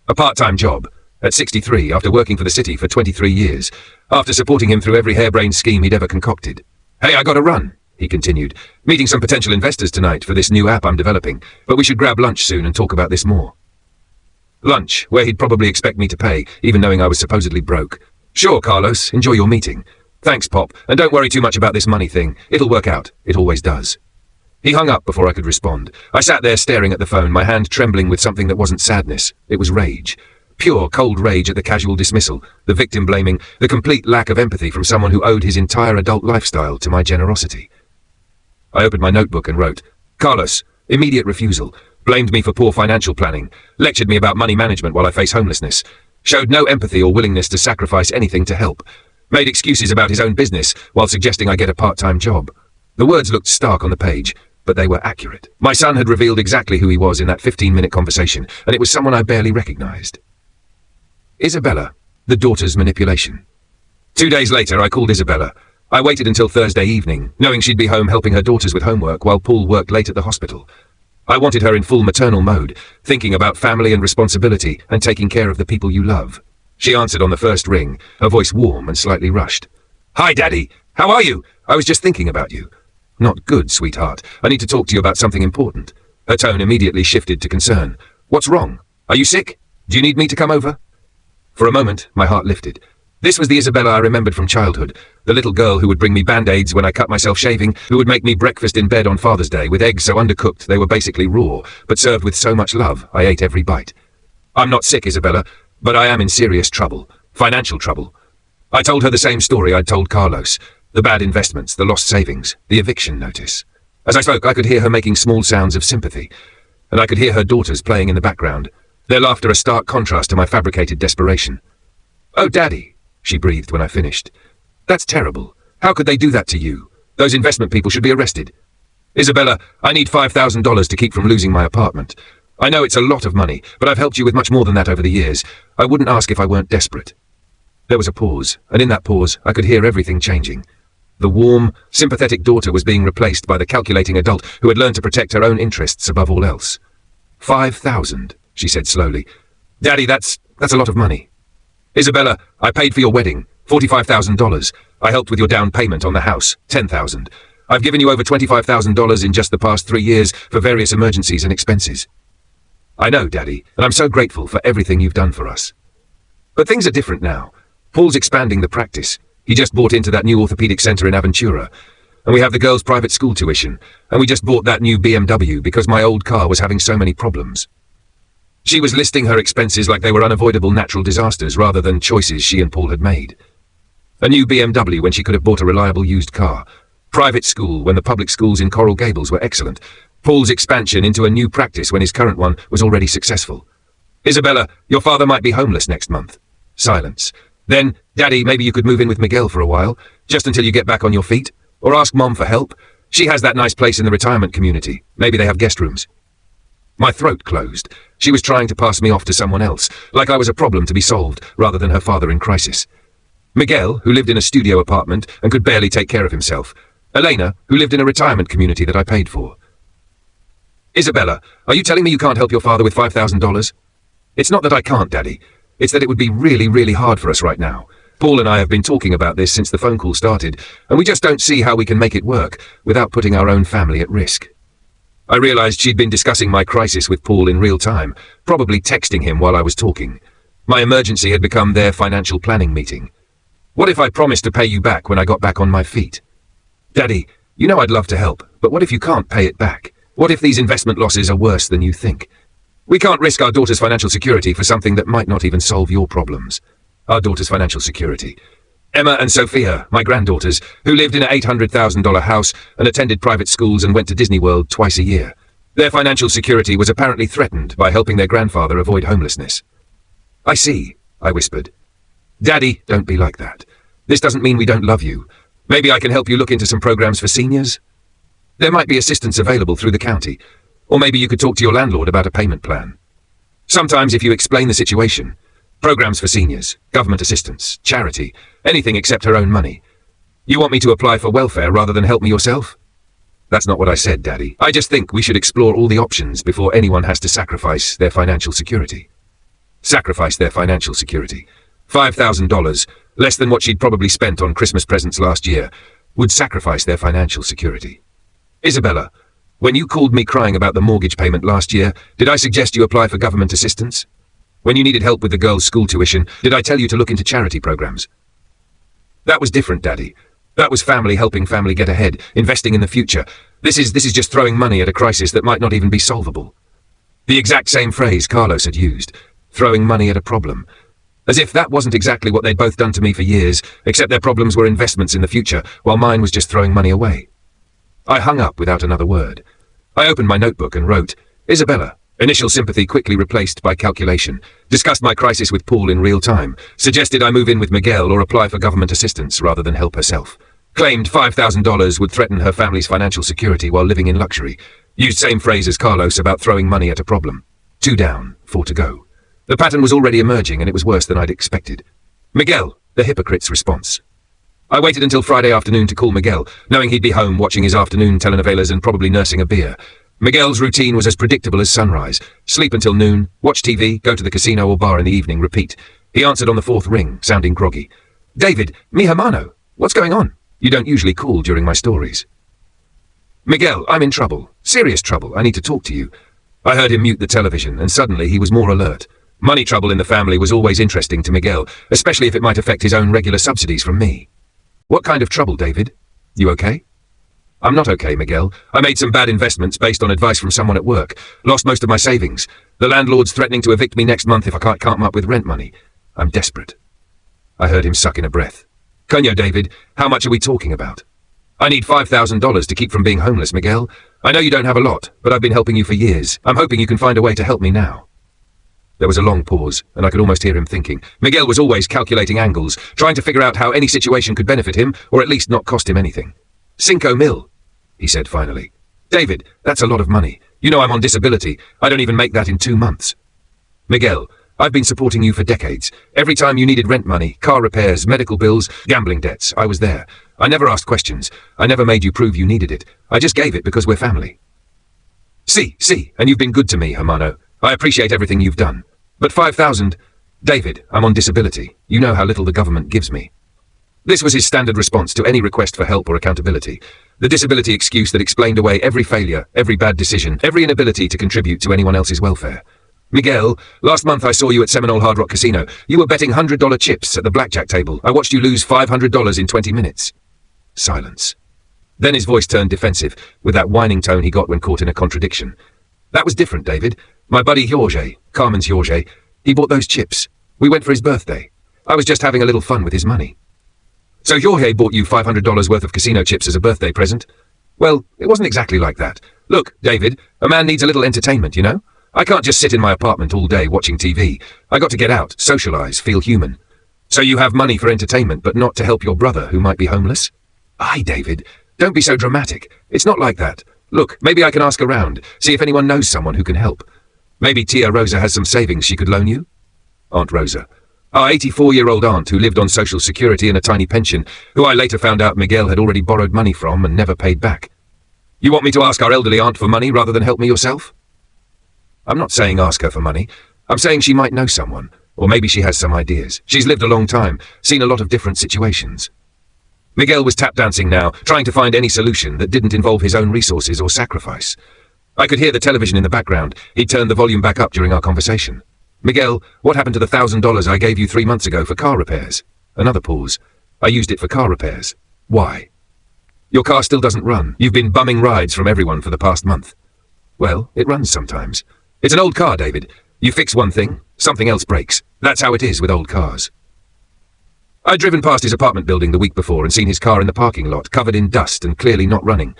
A part-time job, at 63, after working for the city for 23 years, after supporting him through every harebrained scheme he'd ever concocted. Hey, I gotta run," he continued, "meeting some potential investors tonight for this new app I'm developing, but we should grab lunch soon and talk about this more." Lunch, where he'd probably expect me to pay, even knowing I was supposedly broke. "Sure, Carlos, enjoy your meeting. Thanks, Pop, and don't worry too much about this money thing. It'll work out. It always does." He hung up before I could respond. I sat there staring at the phone, my hand trembling with something that wasn't sadness. It was rage. Pure, cold rage at the casual dismissal, the victim blaming, the complete lack of empathy from someone who owed his entire adult lifestyle to my generosity. I opened my notebook and wrote, "Carlos, immediate refusal, blamed me for poor financial planning, lectured me about money management while I face homelessness, showed no empathy or willingness to sacrifice anything to help, made excuses about his own business while suggesting I get a part-time job." The words looked stark on the page, but they were accurate. My son had revealed exactly who he was in that 15-minute conversation, and it was someone I barely recognized. Isabella, the daughter's manipulation. 2 days later, I called Isabella. I waited until Thursday evening, knowing she'd be home helping her daughters with homework while Paul worked late at the hospital. I wanted her in full maternal mode, thinking about family and responsibility and taking care of the people you love. She answered on the first ring, her voice warm and slightly rushed. "Hi, Daddy. How are you? I was just thinking about you." "Not good, sweetheart. I need to talk to you about something important." Her tone immediately shifted to concern. "What's wrong? Are you sick? Do you need me to come over?" For a moment, my heart lifted. This was the Isabella I remembered from childhood, the little girl who would bring me Band-Aids when I cut myself shaving, who would make me breakfast in bed on Father's Day with eggs so undercooked they were basically raw, but served with so much love I ate every bite. "I'm not sick, Isabella, but I am in serious trouble. Financial trouble." I told her the same story I'd told Carlos. The bad investments, the lost savings, the eviction notice. As I spoke, I could hear her making small sounds of sympathy, and I could hear her daughters playing in the background, their laughter a stark contrast to my fabricated desperation. "Oh, Daddy," she breathed when I finished. "That's terrible. How could they do that to you? Those investment people should be arrested." "Isabella, I need $5,000 to keep from losing my apartment. I know it's a lot of money, but I've helped you with much more than that over the years. I wouldn't ask if I weren't desperate." There was a pause, and in that pause, I could hear everything changing. The warm, sympathetic daughter was being replaced by the calculating adult who had learned to protect her own interests above all else. 5,000, she said slowly. "Daddy, that's a lot of money." "Isabella, I paid for your wedding, $45,000. I helped with your down payment on the house, $10,000. I've given you over $25,000 in just the past 3 years for various emergencies and expenses." "I know, Daddy, and I'm so grateful for everything you've done for us." But things are different now. Paul's expanding the practice. He just bought into that new orthopedic center in Aventura, and we have the girls' private school tuition, and we just bought that new BMW because my old car was having so many problems. She was listing her expenses like they were unavoidable natural disasters rather than choices she and Paul had made. A new BMW when she could have bought a reliable used car. Private school when the public schools in Coral Gables were excellent. Paul's expansion into a new practice when his current one was already successful. "Isabella, your father might be homeless next month." Silence. Then, "Daddy, maybe you could move in with Miguel for a while, just until you get back on your feet, or ask Mom for help. She has that nice place in the retirement community. Maybe they have guest rooms." My throat closed. She was trying to pass me off to someone else, like I was a problem to be solved, rather than her father in crisis. Miguel, who lived in a studio apartment and could barely take care of himself. Elena, who lived in a retirement community that I paid for. "Isabella, are you telling me you can't help your father with $5,000? "It's not that I can't, Daddy. It's that it would be really, really hard for us right now. Paul and I have been talking about this since the phone call started, and we just don't see how we can make it work without putting our own family at risk." I realized she'd been discussing my crisis with Paul in real time, probably texting him while I was talking. My emergency had become their financial planning meeting. "What if I promised to pay you back when I got back on my feet?" "Daddy, you know I'd love to help, but what if you can't pay it back? What if these investment losses are worse than you think? We can't risk our daughter's financial security for something that might not even solve your problems." Our daughter's financial security. Emma and Sophia, my granddaughters, who lived in an $800,000 house and attended private schools and went to Disney World twice a year. Their financial security was apparently threatened by helping their grandfather avoid homelessness. "I see," I whispered. "Daddy, don't be like that. This doesn't mean we don't love you. Maybe I can help you look into some programs for seniors?" There might be assistance available through the county, or maybe you could talk to your landlord about a payment plan. Sometimes if you explain the situation, programs for seniors, government assistance, charity, anything except her own money. You want me to apply for welfare rather than help me yourself? That's not what I said, Daddy. I just think we should explore all the options before anyone has to sacrifice their financial security. Sacrifice their financial security. $5,000, less than what she'd probably spent on Christmas presents last year, would sacrifice their financial security. Isabella, when you called me crying about the mortgage payment last year, did I suggest you apply for government assistance? When you needed help with the girls' school tuition, did I tell you to look into charity programs? That was different, Daddy. That was family helping family get ahead, investing in the future. This is just throwing money at a crisis that might not even be solvable. The exact same phrase Carlos had used, throwing money at a problem. As if that wasn't exactly what they'd both done to me for years, except their problems were investments in the future, while mine was just throwing money away. I hung up without another word. I opened my notebook and wrote, Isabella, initial sympathy quickly replaced by calculation, discussed my crisis with Paul in real time, suggested I move in with Miguel or apply for government assistance rather than help herself, claimed $5,000 would threaten her family's financial security while living in luxury, used same phrase as Carlos about throwing money at a problem. 2 down, 4 to go. The pattern was already emerging and it was worse than I'd expected. Miguel, the hypocrite's response. I waited until Friday afternoon to call Miguel, knowing he'd be home watching his afternoon telenovelas and probably nursing a beer. Miguel's routine was as predictable as sunrise. Sleep until noon, watch TV, go to the casino or bar in the evening, repeat. He answered on the 4th ring, sounding groggy. David, mi hermano, what's going on? You don't usually call during my stories. Miguel, I'm in trouble. Serious trouble. I need to talk to you. I heard him mute the television, and suddenly he was more alert. Money trouble in the family was always interesting to Miguel, especially if it might affect his own regular subsidies from me. What kind of trouble, David? You okay? I'm not okay, Miguel. I made some bad investments based on advice from someone at work. Lost most of my savings. The landlord's threatening to evict me next month if I can't come up with rent money. I'm desperate. I heard him suck in a breath. Coño, David, how much are we talking about? I need $5,000 to keep from being homeless, Miguel. I know you don't have a lot, but I've been helping you for years. I'm hoping you can find a way to help me now. There was a long pause, and I could almost hear him thinking. Miguel was always calculating angles, trying to figure out how any situation could benefit him, or at least not cost him anything. 5 mil, he said finally. David, that's a lot of money. You know I'm on disability. I don't even make that in 2 months. Miguel, I've been supporting you for decades. Every time you needed rent money, car repairs, medical bills, gambling debts, I was there. I never asked questions. I never made you prove you needed it. I just gave it because we're family. See, and you've been good to me, hermano. I appreciate everything you've done. But 5,000... David, I'm on disability. You know how little the government gives me. This was his standard response to any request for help or accountability. The disability excuse that explained away every failure, every bad decision, every inability to contribute to anyone else's welfare. Miguel, last month I saw you at Seminole Hard Rock Casino. You were betting $100 chips at the blackjack table. I watched you lose $500 in 20 minutes. Silence. Then his voice turned defensive, with that whining tone he got when caught in a contradiction. That was different, David. My buddy Jorge, Carmen's Jorge, he bought those chips. We went for his birthday. I was just having a little fun with his money. So Jorge bought you $500 worth of casino chips as a birthday present? Well, it wasn't exactly like that. Look, David, a man needs a little entertainment, you know? I can't just sit in my apartment all day watching TV. I got to get out, socialize, feel human. So you have money for entertainment, but not to help your brother who might be homeless? Aye, David, don't be so dramatic. It's not like that. Look, maybe I can ask around, see if anyone knows someone who can help. Maybe Tia Rosa has some savings she could loan you? Aunt Rosa. Our 84-year-old aunt who lived on Social Security and a tiny pension, who I later found out Miguel had already borrowed money from and never paid back. You want me to ask our elderly aunt for money rather than help me yourself? I'm not saying ask her for money. I'm saying she might know someone, or maybe she has some ideas. She's lived a long time, seen a lot of different situations. Miguel was tap dancing now, trying to find any solution that didn't involve his own resources or sacrifice. I could hear the television in the background. He'd turned the volume back up during our conversation. Miguel, what happened to the $1,000 I gave you 3 months ago for car repairs? Another pause. I used it for car repairs. Why? Your car still doesn't run. You've been bumming rides from everyone for the past month. Well, it runs sometimes. It's an old car, David. You fix one thing, something else breaks. That's how it is with old cars. I'd driven past his apartment building the week before and seen his car in the parking lot, covered in dust and clearly not running.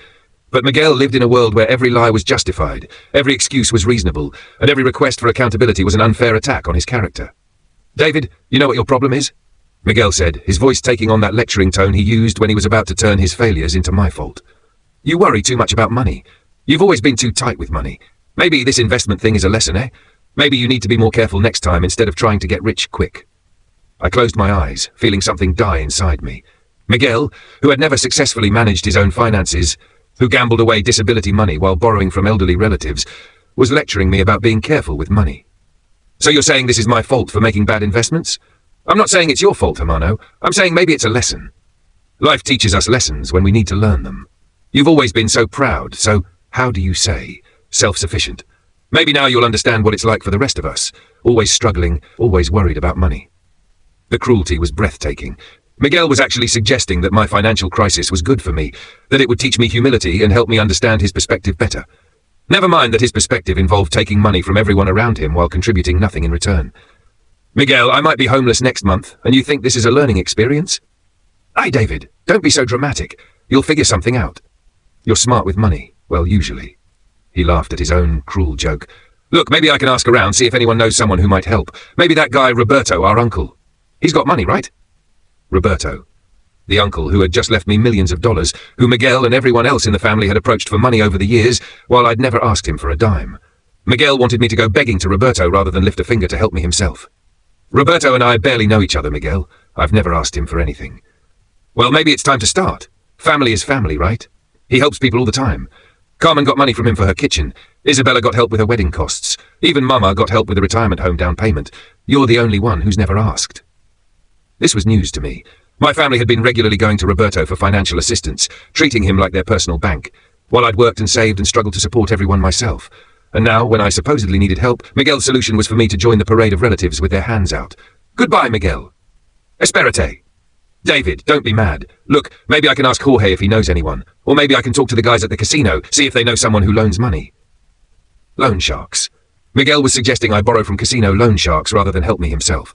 But Miguel lived in a world where every lie was justified, every excuse was reasonable, and every request for accountability was an unfair attack on his character. David, you know what your problem is? Miguel said, his voice taking on that lecturing tone he used when he was about to turn his failures into my fault. You worry too much about money. You've always been too tight with money. Maybe this investment thing is a lesson, eh? Maybe you need to be more careful next time instead of trying to get rich quick. I closed my eyes, feeling something die inside me. Miguel, who had never successfully managed his own finances, who gambled away disability money while borrowing from elderly relatives, was lecturing me about being careful with money. So you're saying this is my fault for making bad investments? I'm not saying it's your fault, Hermano. I'm saying maybe it's a lesson. Life teaches us lessons when we need to learn them. You've always been so proud, so, how do you say, self-sufficient. Maybe now you'll understand what it's like for the rest of us, always struggling, always worried about money. The cruelty was breathtaking. Miguel was actually suggesting that my financial crisis was good for me, that it would teach me humility and help me understand his perspective better. Never mind that his perspective involved taking money from everyone around him while contributing nothing in return. Miguel, I might be homeless next month, and you think this is a learning experience? Aye, David, don't be so dramatic. You'll figure something out. You're smart with money. Well, usually. He laughed at his own cruel joke. Look, maybe I can ask around, see if anyone knows someone who might help. Maybe that guy Roberto, our uncle. He's got money, right? Roberto. The uncle who had just left me millions of dollars, who Miguel and everyone else in the family had approached for money over the years, while I'd never asked him for a dime. Miguel wanted me to go begging to Roberto rather than lift a finger to help me himself. Roberto and I barely know each other, Miguel. I've never asked him for anything. Well, maybe it's time to start. Family is family, right? He helps people all the time. Carmen got money from him for her kitchen. Isabella got help with her wedding costs. Even Mama got help with the retirement home down payment. You're the only one who's never asked. This was news to me. My family had been regularly going to Roberto for financial assistance, treating him like their personal bank, while I'd worked and saved and struggled to support everyone myself. And now, when I supposedly needed help, Miguel's solution was for me to join the parade of relatives with their hands out. Goodbye, Miguel. Esperate. David, don't be mad. Look, maybe I can ask Jorge if he knows anyone. Or maybe I can talk to the guys at the casino, see if they know someone who loans money. Loan sharks. Miguel was suggesting I borrow from casino loan sharks rather than help me himself.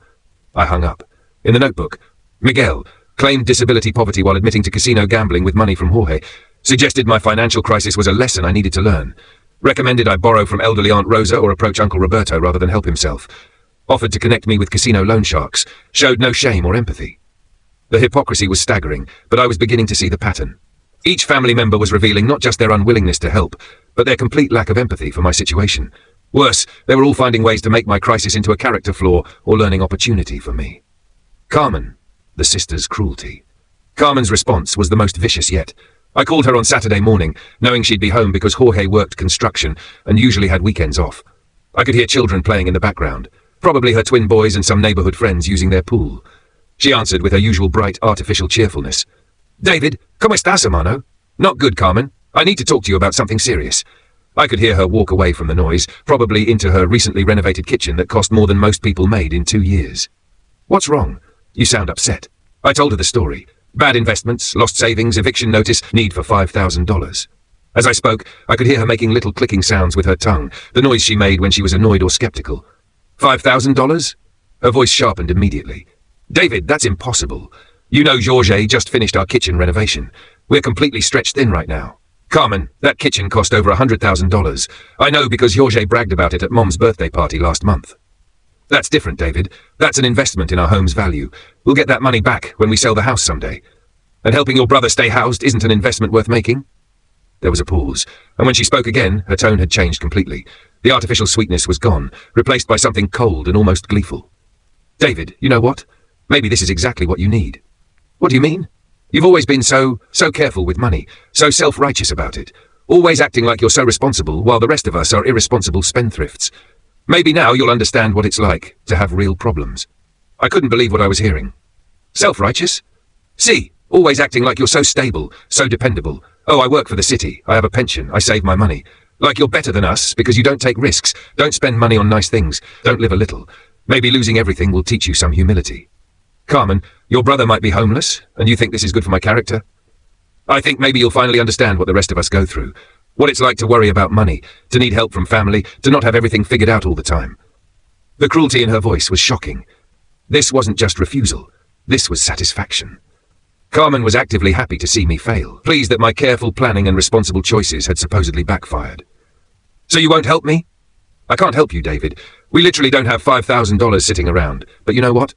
I hung up. In the notebook, Miguel claimed disability poverty while admitting to casino gambling with money from Jorge, suggested my financial crisis was a lesson I needed to learn, recommended I borrow from elderly Aunt Rosa or approach Uncle Roberto rather than help himself, offered to connect me with casino loan sharks, showed no shame or empathy. The hypocrisy was staggering, but I was beginning to see the pattern. Each family member was revealing not just their unwillingness to help, but their complete lack of empathy for my situation. Worse, they were all finding ways to make my crisis into a character flaw or learning opportunity for me. Carmen, the sister's cruelty. Carmen's response was the most vicious yet. I called her on Saturday morning, knowing she'd be home because Jorge worked construction and usually had weekends off. I could hear children playing in the background, probably her twin boys and some neighborhood friends using their pool. She answered with her usual bright, artificial cheerfulness. David, ¿cómo estás, hermano? Not good, Carmen. I need to talk to you about something serious. I could hear her walk away from the noise, probably into her recently renovated kitchen that cost more than most people made in 2 years. What's wrong? You sound upset. I told her the story. Bad investments, lost savings, eviction notice, need for $5,000. As I spoke, I could hear her making little clicking sounds with her tongue, the noise she made when she was annoyed or skeptical. $5,000? Her voice sharpened immediately. David, that's impossible. You know Jorge just finished our kitchen renovation. We're completely stretched thin right now. Carmen, that kitchen cost over $100,000. I know because Jorge bragged about it at Mom's birthday party last month. That's different, David. That's an investment in our home's value. We'll get that money back when we sell the house someday. And helping your brother stay housed isn't an investment worth making? There was a pause, and when she spoke again, her tone had changed completely. The artificial sweetness was gone, replaced by something cold and almost gleeful. David, you know what? Maybe this is exactly what you need. What do you mean? You've always been so careful with money, so self-righteous about it, always acting like you're so responsible while the rest of us are irresponsible spendthrifts. Maybe now you'll understand what it's like to have real problems. I couldn't believe what I was hearing. Self-righteous? See, always acting like you're so stable, so dependable. Oh, I work for the city, I have a pension, I save my money. Like you're better than us because you don't take risks, don't spend money on nice things, don't live a little. Maybe losing everything will teach you some humility. Carmen, your brother might be homeless, and you think this is good for my character? I think maybe you'll finally understand what the rest of us go through. What it's like to worry about money, to need help from family, to not have everything figured out all the time. The cruelty in her voice was shocking. This wasn't just refusal. This was satisfaction. Carmen was actively happy to see me fail, pleased that my careful planning and responsible choices had supposedly backfired. So you won't help me? I can't help you, David. We literally don't have $5,000 sitting around. But you know what?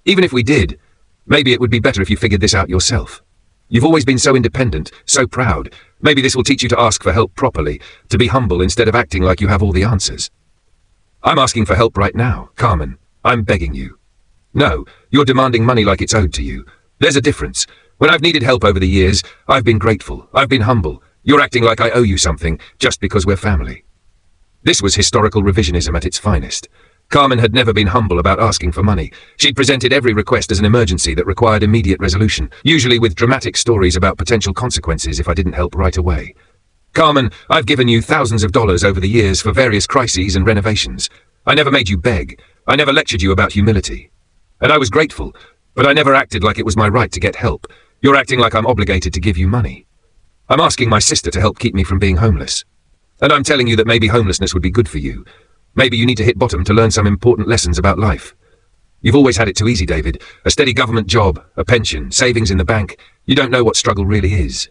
Even if we did, maybe it would be better if you figured this out yourself. You've always been so independent, so proud. Maybe this will teach you to ask for help properly, to be humble instead of acting like you have all the answers. I'm asking for help right now, Carmen. I'm begging you. No, you're demanding money like it's owed to you. There's a difference. When I've needed help over the years, I've been grateful. I've been humble. You're acting like I owe you something, just because we're family. This was historical revisionism at its finest. Carmen had never been humble about asking for money. She'd presented every request as an emergency that required immediate resolution, usually with dramatic stories about potential consequences if I didn't help right away. Carmen, I've given you thousands of dollars over the years for various crises and renovations. I never made you beg. I never lectured you about humility. And I was grateful, but I never acted like it was my right to get help. You're acting like I'm obligated to give you money. I'm asking my sister to help keep me from being homeless. And I'm telling you that maybe homelessness would be good for you. Maybe you need to hit bottom to learn some important lessons about life. You've always had it too easy, David. A steady government job, a pension, savings in the bank. You don't know what struggle really is.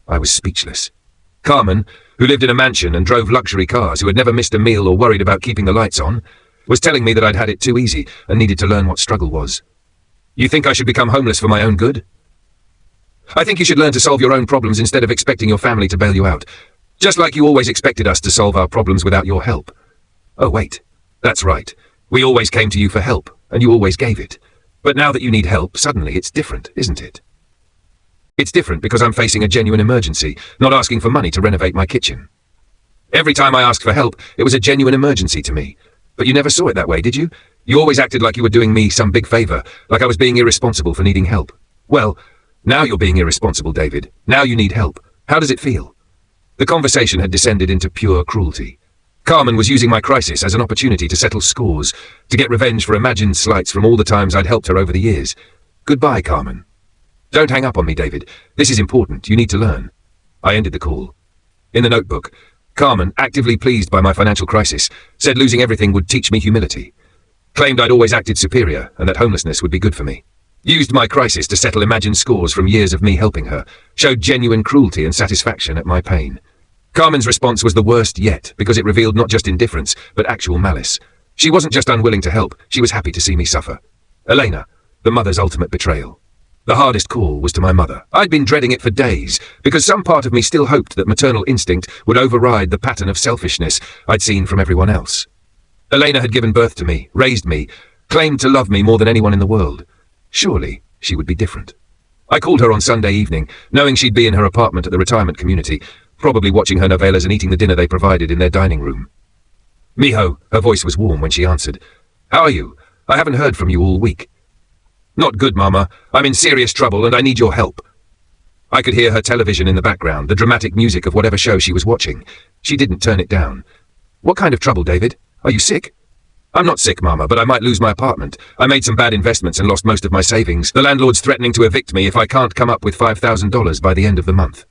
I was speechless. Carmen, who lived in a mansion and drove luxury cars, who had never missed a meal or worried about keeping the lights on, was telling me that I'd had it too easy and needed to learn what struggle was. You think I should become homeless for my own good? I think you should learn to solve your own problems instead of expecting your family to bail you out. Just like you always expected us to solve our problems without your help. Oh wait, that's right. We always came to you for help, and you always gave it. But now that you need help, suddenly it's different, isn't it? It's different because I'm facing a genuine emergency, not asking for money to renovate my kitchen. Every time I asked for help, it was a genuine emergency to me. But you never saw it that way, did you? You always acted like you were doing me some big favor, like I was being irresponsible for needing help. Well, now you're being irresponsible, David. Now you need help. How does it feel? The conversation had descended into pure cruelty. Carmen was using my crisis as an opportunity to settle scores, to get revenge for imagined slights from all the times I'd helped her over the years. Goodbye, Carmen. Don't hang up on me, David. This is important. You need to learn. I ended the call. In the notebook, Carmen, actively pleased by my financial crisis, said losing everything would teach me humility. Claimed I'd always acted superior and that homelessness would be good for me. Used my crisis to settle imagined scores from years of me helping her. Showed genuine cruelty and satisfaction at my pain. Carmen's response was the worst yet because it revealed not just indifference, but actual malice. She wasn't just unwilling to help, she was happy to see me suffer. Elena, the mother's ultimate betrayal. The hardest call was to my mother. I'd been dreading it for days, because some part of me still hoped that maternal instinct would override the pattern of selfishness I'd seen from everyone else. Elena had given birth to me, raised me, claimed to love me more than anyone in the world. Surely she would be different. I called her on Sunday evening, knowing she'd be in her apartment at the retirement community, probably watching her novellas and eating the dinner they provided in their dining room. Mijo, her voice was warm when she answered. How are you? I haven't heard from you all week. Not good, Mama. I'm in serious trouble and I need your help. I could hear her television in the background, the dramatic music of whatever show she was watching. She didn't turn it down. What kind of trouble, David? Are you sick? I'm not sick, Mama, but I might lose my apartment. I made some bad investments and lost most of my savings. The landlord's threatening to evict me if I can't come up with $5,000 by the end of the month.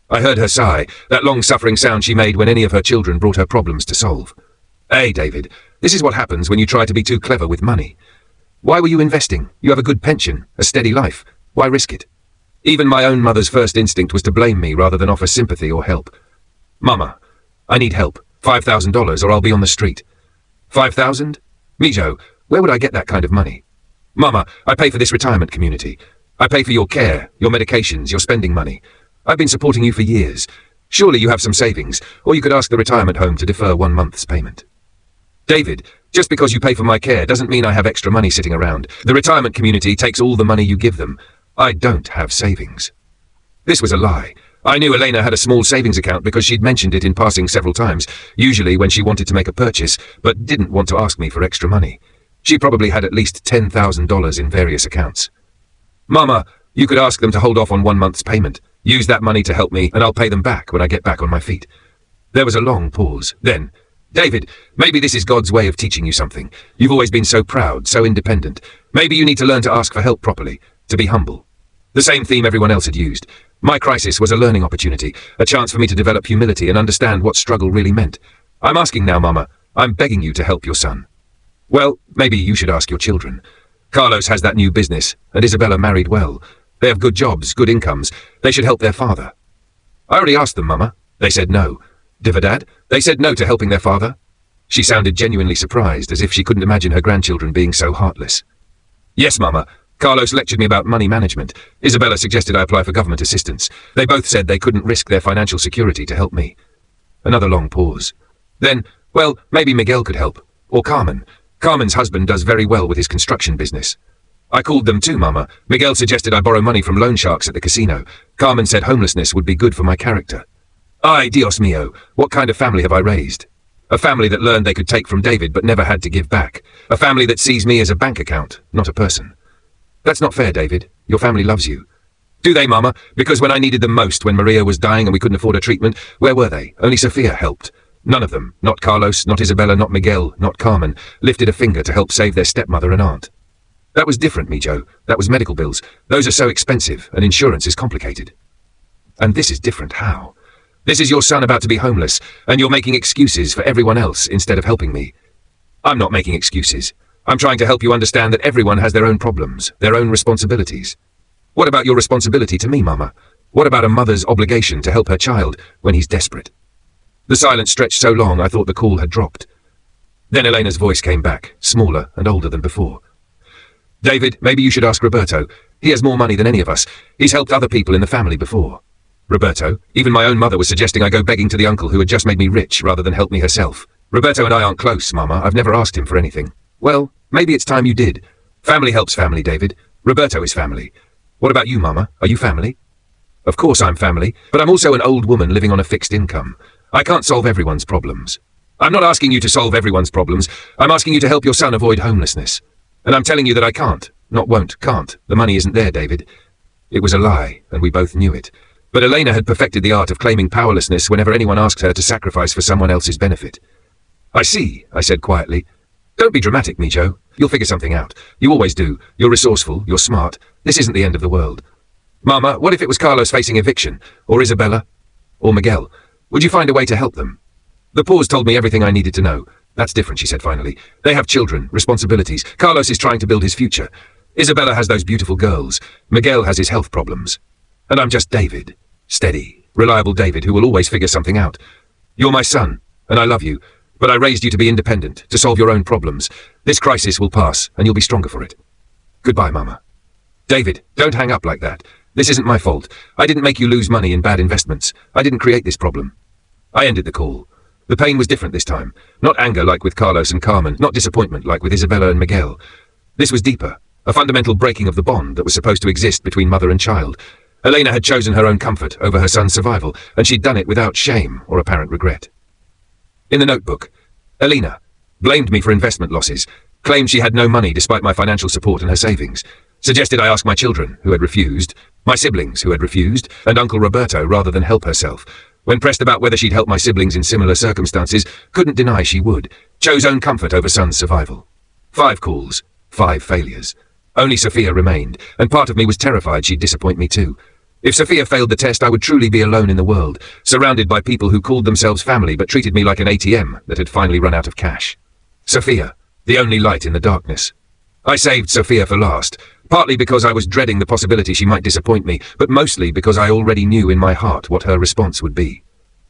I heard her sigh, that long-suffering sound she made when any of her children brought her problems to solve. Hey, David, this is what happens when you try to be too clever with money. Why were you investing? You have a good pension, a steady life. Why risk it? Even my own mother's first instinct was to blame me rather than offer sympathy or help. Mama, I need help. $5,000 or I'll be on the street. 5,000? Mijo, where would I get that kind of money? Mama, I pay for this retirement community. I pay for your care, your medications, your spending money. I've been supporting you for years. Surely you have some savings, or you could ask the retirement home to defer 1 month's payment. David, just because you pay for my care doesn't mean I have extra money sitting around. The retirement community takes all the money you give them. I don't have savings. This was a lie. I knew Elena had a small savings account because she'd mentioned it in passing several times, usually when she wanted to make a purchase, but didn't want to ask me for extra money. She probably had at least $10,000 in various accounts. Mama, you could ask them to hold off on 1 month's payment. Use that money to help me, and I'll pay them back when I get back on my feet. There was a long pause. Then, David, maybe this is God's way of teaching you something. You've always been so proud, so independent. Maybe you need to learn to ask for help properly, to be humble. The same theme everyone else had used. My crisis was a learning opportunity, a chance for me to develop humility and understand what struggle really meant. I'm asking now, Mama. I'm begging you to help your son. Well, maybe you should ask your children. Carlos has that new business, and Isabella married well. They have good jobs, good incomes. They should help their father. I already asked them, Mama. They said no. Divadad? They said no to helping their father. She sounded genuinely surprised, as if she couldn't imagine her grandchildren being so heartless. Yes, Mama. Carlos lectured me about money management. Isabella suggested I apply for government assistance. They both said they couldn't risk their financial security to help me. Another long pause. Then, well, maybe Miguel could help. Or Carmen. Carmen's husband does very well with his construction business. I called them too, Mama. Miguel suggested I borrow money from loan sharks at the casino. Carmen said homelessness would be good for my character. Ay, Dios mío, what kind of family have I raised? A family that learned they could take from David but never had to give back. A family that sees me as a bank account, not a person. That's not fair, David. Your family loves you. Do they, Mama? Because when I needed them most, when Maria was dying and we couldn't afford a treatment, where were they? Only Sophia helped. None of them, not Carlos, not Isabella, not Miguel, not Carmen, lifted a finger to help save their stepmother and aunt. That was different, Mijo. That was medical bills. Those are so expensive, and insurance is complicated. And this is different. How? This is your son about to be homeless, and you're making excuses for everyone else instead of helping me. I'm not making excuses. I'm trying to help you understand that everyone has their own problems, their own responsibilities. What about your responsibility to me, Mama? What about a mother's obligation to help her child when he's desperate? The silence stretched so long I thought the call had dropped. Then Elena's voice came back, smaller and older than before. David, maybe you should ask Roberto. He has more money than any of us. He's helped other people in the family before. Roberto? Even my own mother was suggesting I go begging to the uncle who had just made me rich rather than help me herself. Roberto and I aren't close, Mama. I've never asked him for anything. Well, maybe it's time you did. Family helps family, David. Roberto is family. What about you, Mama? Are you family? Of course I'm family, but I'm also an old woman living on a fixed income. I can't solve everyone's problems. I'm not asking you to solve everyone's problems. I'm asking you to help your son avoid homelessness. And I'm telling you that I can't. Not won't, can't. The money isn't there, David. It was a lie, and we both knew it. But Elena had perfected the art of claiming powerlessness whenever anyone asked her to sacrifice for someone else's benefit. I see, I said quietly. Don't be dramatic, Mijo. You'll figure something out. You always do. You're resourceful. You're smart. This isn't the end of the world. Mama, what if it was Carlos facing eviction? Or Isabella? Or Miguel? Would you find a way to help them? The pause told me everything I needed to know. That's different, she said finally. They have children, responsibilities. Carlos is trying to build his future. Isabella has those beautiful girls. Miguel has his health problems. And I'm just David. Steady, reliable David who will always figure something out. You're my son, and I love you. But I raised you to be independent, to solve your own problems. This crisis will pass, and you'll be stronger for it. Goodbye, Mama. David, don't hang up like that. This isn't my fault. I didn't make you lose money in bad investments. I didn't create this problem. I ended the call. The pain was different this time. Not anger like with Carlos and Carmen, not disappointment like with Isabella and Miguel. This was deeper, a fundamental breaking of the bond that was supposed to exist between mother and child. Elena had chosen her own comfort over her son's survival, and she'd done it without shame or apparent regret. In the notebook, Elena blamed me for investment losses, claimed she had no money despite my financial support and her savings, suggested I ask my children, who had refused, my siblings, who had refused, and Uncle Roberto rather than help herself. When pressed about whether she'd help my siblings in similar circumstances, couldn't deny she would, chose own comfort over son's survival. 5 calls, 5 failures. Only Sophia remained, and part of me was terrified she'd disappoint me too. If Sophia failed the test, I would truly be alone in the world, surrounded by people who called themselves family but treated me like an ATM that had finally run out of cash. Sophia, the only light in the darkness. I saved Sophia for last, partly because I was dreading the possibility she might disappoint me, but mostly because I already knew in my heart what her response would be.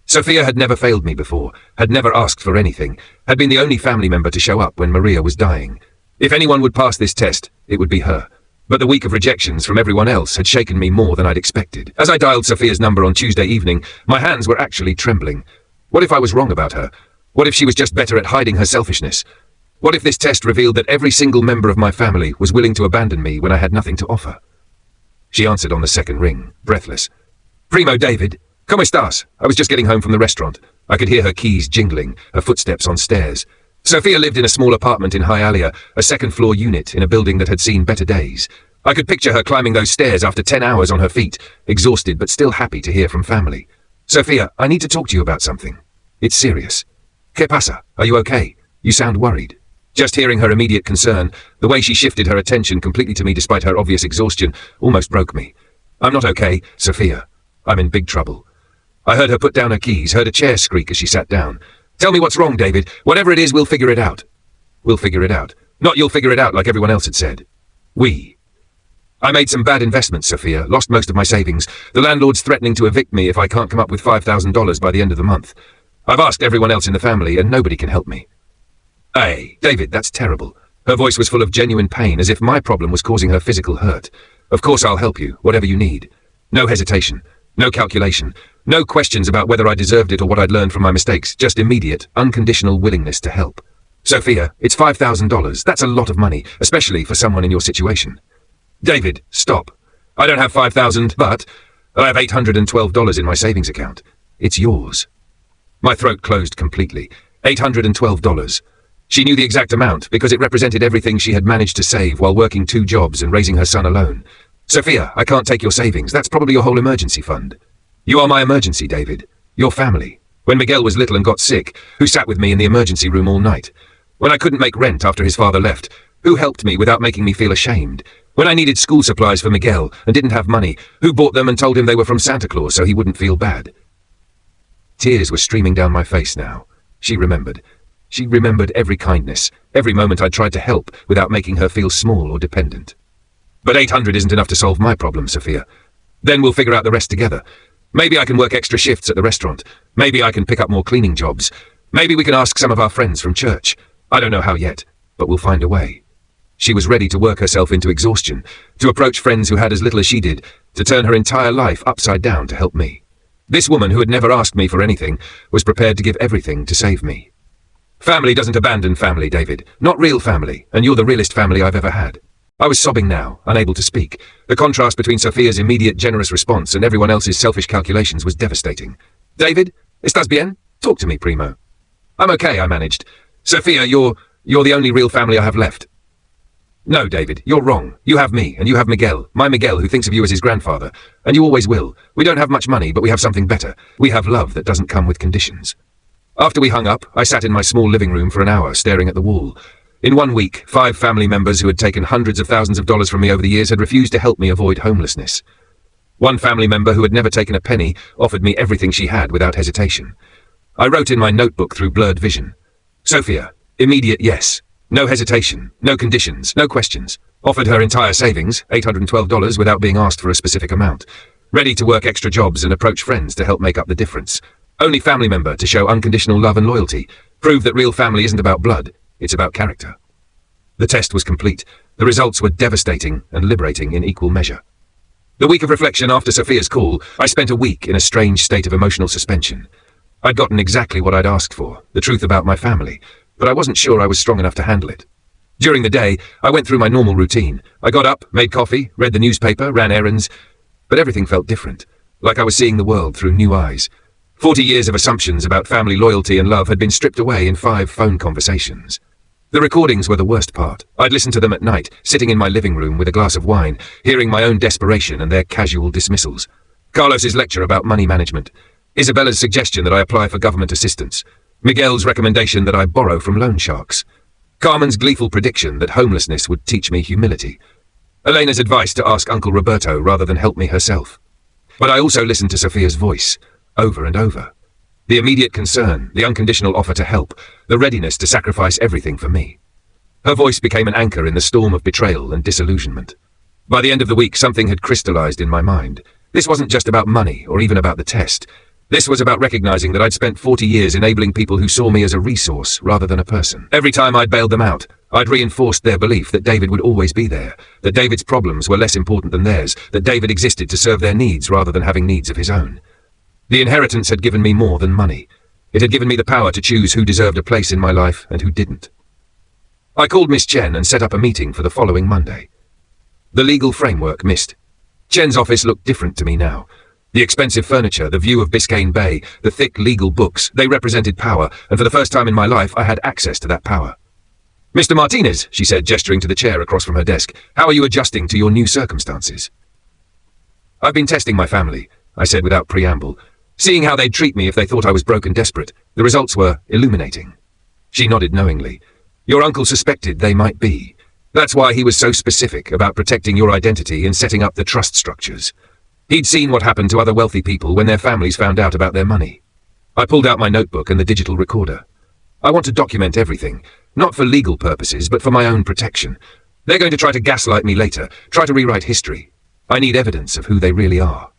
Sophia had never failed me before, had never asked for anything, had been the only family member to show up when Maria was dying. If anyone would pass this test, it would be her. But the week of rejections from everyone else had shaken me more than I'd expected. As I dialed Sophia's number on Tuesday evening, my hands were actually trembling. What if I was wrong about her? What if she was just better at hiding her selfishness? What if this test revealed that every single member of my family was willing to abandon me when I had nothing to offer? She answered on the second ring, breathless. Primo, David. ¿Cómo estás? I was just getting home from the restaurant. I could hear her keys jingling, her footsteps on stairs. Sophia lived in a small apartment in Hialeah, a second-floor unit in a building that had seen better days. I could picture her climbing those stairs after 10 hours on her feet, exhausted but still happy to hear from family. Sophia, I need to talk to you about something. It's serious. ¿Qué pasa? Are you okay? You sound worried. Just hearing her immediate concern, the way she shifted her attention completely to me despite her obvious exhaustion, almost broke me. I'm not okay, Sophia. I'm in big trouble. I heard her put down her keys, heard a chair squeak as she sat down. Tell me what's wrong, David. Whatever it is, we'll figure it out. We'll figure it out. Not you'll figure it out like everyone else had said. We. I made some bad investments, Sophia, lost most of my savings. The landlord's threatening to evict me if I can't come up with $5,000 by the end of the month. I've asked everyone else in the family and nobody can help me. Hey, David, that's terrible. Her voice was full of genuine pain, as if my problem was causing her physical hurt. Of course I'll help you, whatever you need. No hesitation, no calculation, no questions about whether I deserved it or what I'd learned from my mistakes, just immediate, unconditional willingness to help. Sophia, it's $5,000. That's a lot of money, especially for someone in your situation. David, stop. I don't have $5,000, but I have $812 in my savings account. It's yours. My throat closed completely. $812. She knew the exact amount because it represented everything she had managed to save while working 2 jobs and raising her son alone. Sophia, I can't take your savings. That's probably your whole emergency fund. You are my emergency, David. Your family. When Miguel was little and got sick, who sat with me in the emergency room all night? When I couldn't make rent after his father left, who helped me without making me feel ashamed? When I needed school supplies for Miguel and didn't have money, who bought them and told him they were from Santa Claus so he wouldn't feel bad? Tears were streaming down my face now. She remembered. She remembered every kindness, every moment I tried to help without making her feel small or dependent. But 800 isn't enough to solve my problem, Sophia. Then we'll figure out the rest together. Maybe I can work extra shifts at the restaurant. Maybe I can pick up more cleaning jobs. Maybe we can ask some of our friends from church. I don't know how yet, but we'll find a way. She was ready to work herself into exhaustion, to approach friends who had as little as she did, to turn her entire life upside down to help me. This woman, who had never asked me for anything, was prepared to give everything to save me. Family doesn't abandon family, David. Not real family, and you're the realest family I've ever had. I was sobbing now, unable to speak. The contrast between Sophia's immediate generous response and everyone else's selfish calculations was devastating. David, estás bien? Talk to me, primo. I'm okay, I managed. Sophia, you're the only real family I have left. No, David, you're wrong. You have me, and you have Miguel, my Miguel, who thinks of you as his grandfather. And you always will. We don't have much money, but we have something better. We have love that doesn't come with conditions. After we hung up, I sat in my small living room for an hour, staring at the wall. In 1 week, 5 family members who had taken hundreds of thousands of dollars from me over the years had refused to help me avoid homelessness. One family member who had never taken a penny offered me everything she had without hesitation. I wrote in my notebook through blurred vision. Sophia, immediate yes. No hesitation, no conditions, no questions. Offered her entire savings, $812, without being asked for a specific amount. Ready to work extra jobs and approach friends to help make up the difference. Only family member to show unconditional love and loyalty. Prove that real family isn't about blood, it's about character. The test was complete. The results were devastating and liberating in equal measure. The week of reflection after Sophia's call, I spent a week in a strange state of emotional suspension. I'd gotten exactly what I'd asked for, the truth about my family, but I wasn't sure I was strong enough to handle it. During the day, I went through my normal routine. I got up, made coffee, read the newspaper, ran errands, but everything felt different, like I was seeing the world through new eyes. 40 years of assumptions about family loyalty and love had been stripped away in 5 phone conversations. The recordings were the worst part. I'd listen to them at night, sitting in my living room with a glass of wine, hearing my own desperation and their casual dismissals. Carlos's lecture about money management. Isabella's suggestion that I apply for government assistance. Miguel's recommendation that I borrow from loan sharks. Carmen's gleeful prediction that homelessness would teach me humility. Elena's advice to ask Uncle Roberto rather than help me herself. But I also listened to Sophia's voice, over and over. The immediate concern, the unconditional offer to help, the readiness to sacrifice everything for me. Her voice became an anchor in the storm of betrayal and disillusionment. By the end of the week, something had crystallized in my mind. This wasn't just about money or even about the test. This was about recognizing that I'd spent 40 years enabling people who saw me as a resource rather than a person. Every time I'd bailed them out, I'd reinforced their belief that David would always be there, that David's problems were less important than theirs, that David existed to serve their needs rather than having needs of his own. The inheritance had given me more than money. It had given me the power to choose who deserved a place in my life and who didn't. I called Miss Chen and set up a meeting for the following Monday. The legal framework missed. Chen's office looked different to me now. The expensive furniture, the view of Biscayne Bay, the thick legal books, they represented power, and for the first time in my life I had access to that power. Mr. Martinez, she said, gesturing to the chair across from her desk, how are you adjusting to your new circumstances? I've been testing my family, I said without preamble, seeing how they'd treat me if they thought I was broke and desperate. The results were illuminating. She nodded knowingly. Your uncle suspected they might be. That's why he was so specific about protecting your identity and setting up the trust structures. He'd seen what happened to other wealthy people when their families found out about their money. I pulled out my notebook and the digital recorder. I want to document everything, not for legal purposes, but for my own protection. They're going to try to gaslight me later, try to rewrite history. I need evidence of who they really are.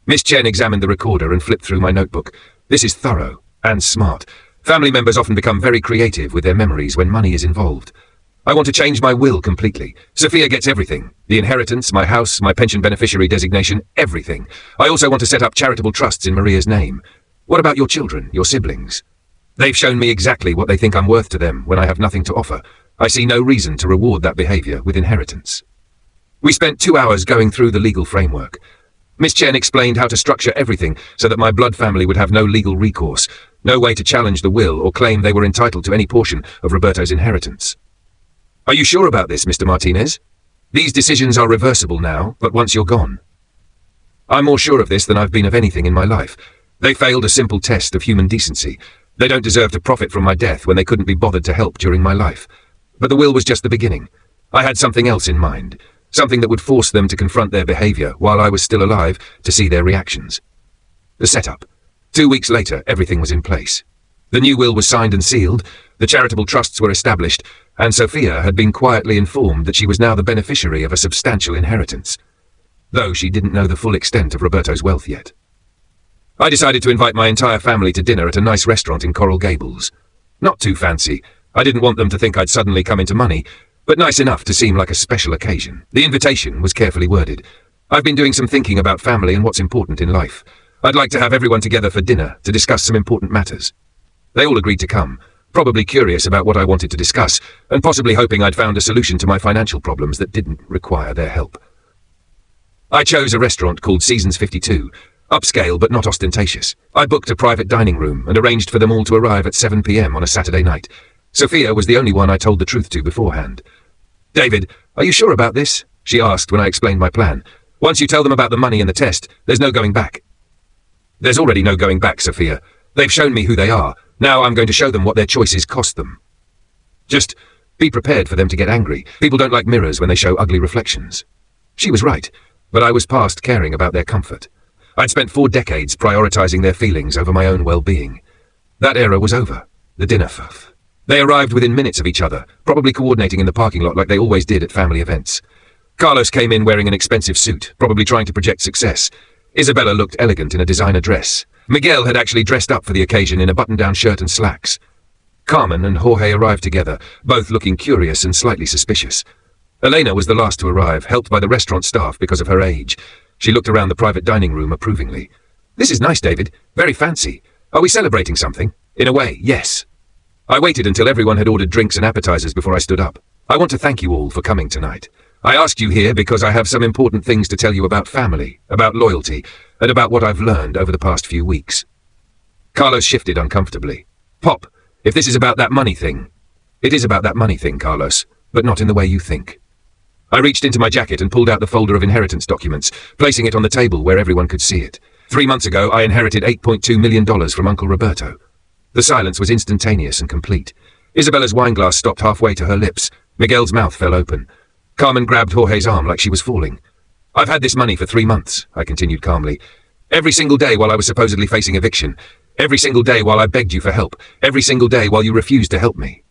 Miss Chen examined the recorder and flipped through my notebook. This is thorough and smart. Family members often become very creative with their memories when money is involved. I want to change my will completely. Sophia gets everything. The inheritance, my house, my pension beneficiary designation, everything. I also want to set up charitable trusts in Maria's name. What about your children, your siblings? They've shown me exactly what they think I'm worth to them when I have nothing to offer. I see no reason to reward that behavior with inheritance. We spent 2 hours going through the legal framework. Miss Chen explained how to structure everything so that my blood family would have no legal recourse, no way to challenge the will or claim they were entitled to any portion of Roberto's inheritance. Are you sure about this, Mr. Martinez? These decisions are reversible now, but once you're gone. I'm more sure of this than I've been of anything in my life. They failed a simple test of human decency. They don't deserve to profit from my death when they couldn't be bothered to help during my life. But the will was just the beginning. I had something else in mind, something that would force them to confront their behavior while I was still alive to see their reactions. The setup. 2 weeks later, everything was in place. The new will was signed and sealed, the charitable trusts were established, and Sophia had been quietly informed that she was now the beneficiary of a substantial inheritance, though she didn't know the full extent of Roberto's wealth yet. I decided to invite my entire family to dinner at a nice restaurant in Coral Gables. Not too fancy. I didn't want them to think I'd suddenly come into money, but nice enough to seem like a special occasion. The invitation was carefully worded. I've been doing some thinking about family and what's important in life. I'd like to have everyone together for dinner to discuss some important matters. They all agreed to come, probably curious about what I wanted to discuss, and possibly hoping I'd found a solution to my financial problems that didn't require their help. I chose a restaurant called Seasons 52, upscale but not ostentatious. I booked a private dining room and arranged for them all to arrive at 7 p.m. on a Saturday night. Sophia was the only one I told the truth to beforehand. "David, are you sure about this?" she asked when I explained my plan. "Once you tell them about the money and the test, there's no going back." "There's already no going back, Sophia. They've shown me who they are. Now I'm going to show them what their choices cost them. Just be prepared for them to get angry. People don't like mirrors when they show ugly reflections." She was right, but I was past caring about their comfort. I'd spent 4 decades prioritizing their feelings over my own well-being. That era was over. The dinner fuff. They arrived within minutes of each other, probably coordinating in the parking lot like they always did at family events. Carlos came in wearing an expensive suit, probably trying to project success. Isabella looked elegant in a designer dress. Miguel had actually dressed up for the occasion in a button-down shirt and slacks. Carmen and Jorge arrived together, both looking curious and slightly suspicious. Elena was the last to arrive, helped by the restaurant staff because of her age. She looked around the private dining room approvingly. "This is nice, David. Very fancy. Are we celebrating something?" "In a way, yes." I waited until everyone had ordered drinks and appetizers before I stood up. "I want to thank you all for coming tonight. I asked you here because I have some important things to tell you about family, about loyalty, and about what I've learned over the past few weeks." Carlos shifted uncomfortably. "Pop, if this is about that money thing..." "It is about that money thing, Carlos, but not in the way you think." I reached into my jacket and pulled out the folder of inheritance documents, placing it on the table where everyone could see it. 3 months ago, I inherited $8.2 million from Uncle Roberto. The silence was instantaneous and complete. Isabella's wineglass stopped halfway to her lips. Miguel's mouth fell open. Carmen grabbed Jorge's arm like she was falling. "I've had this money for 3 months, I continued calmly. "Every single day while I was supposedly facing eviction. Every single day while I begged you for help. Every single day while you refused to help me."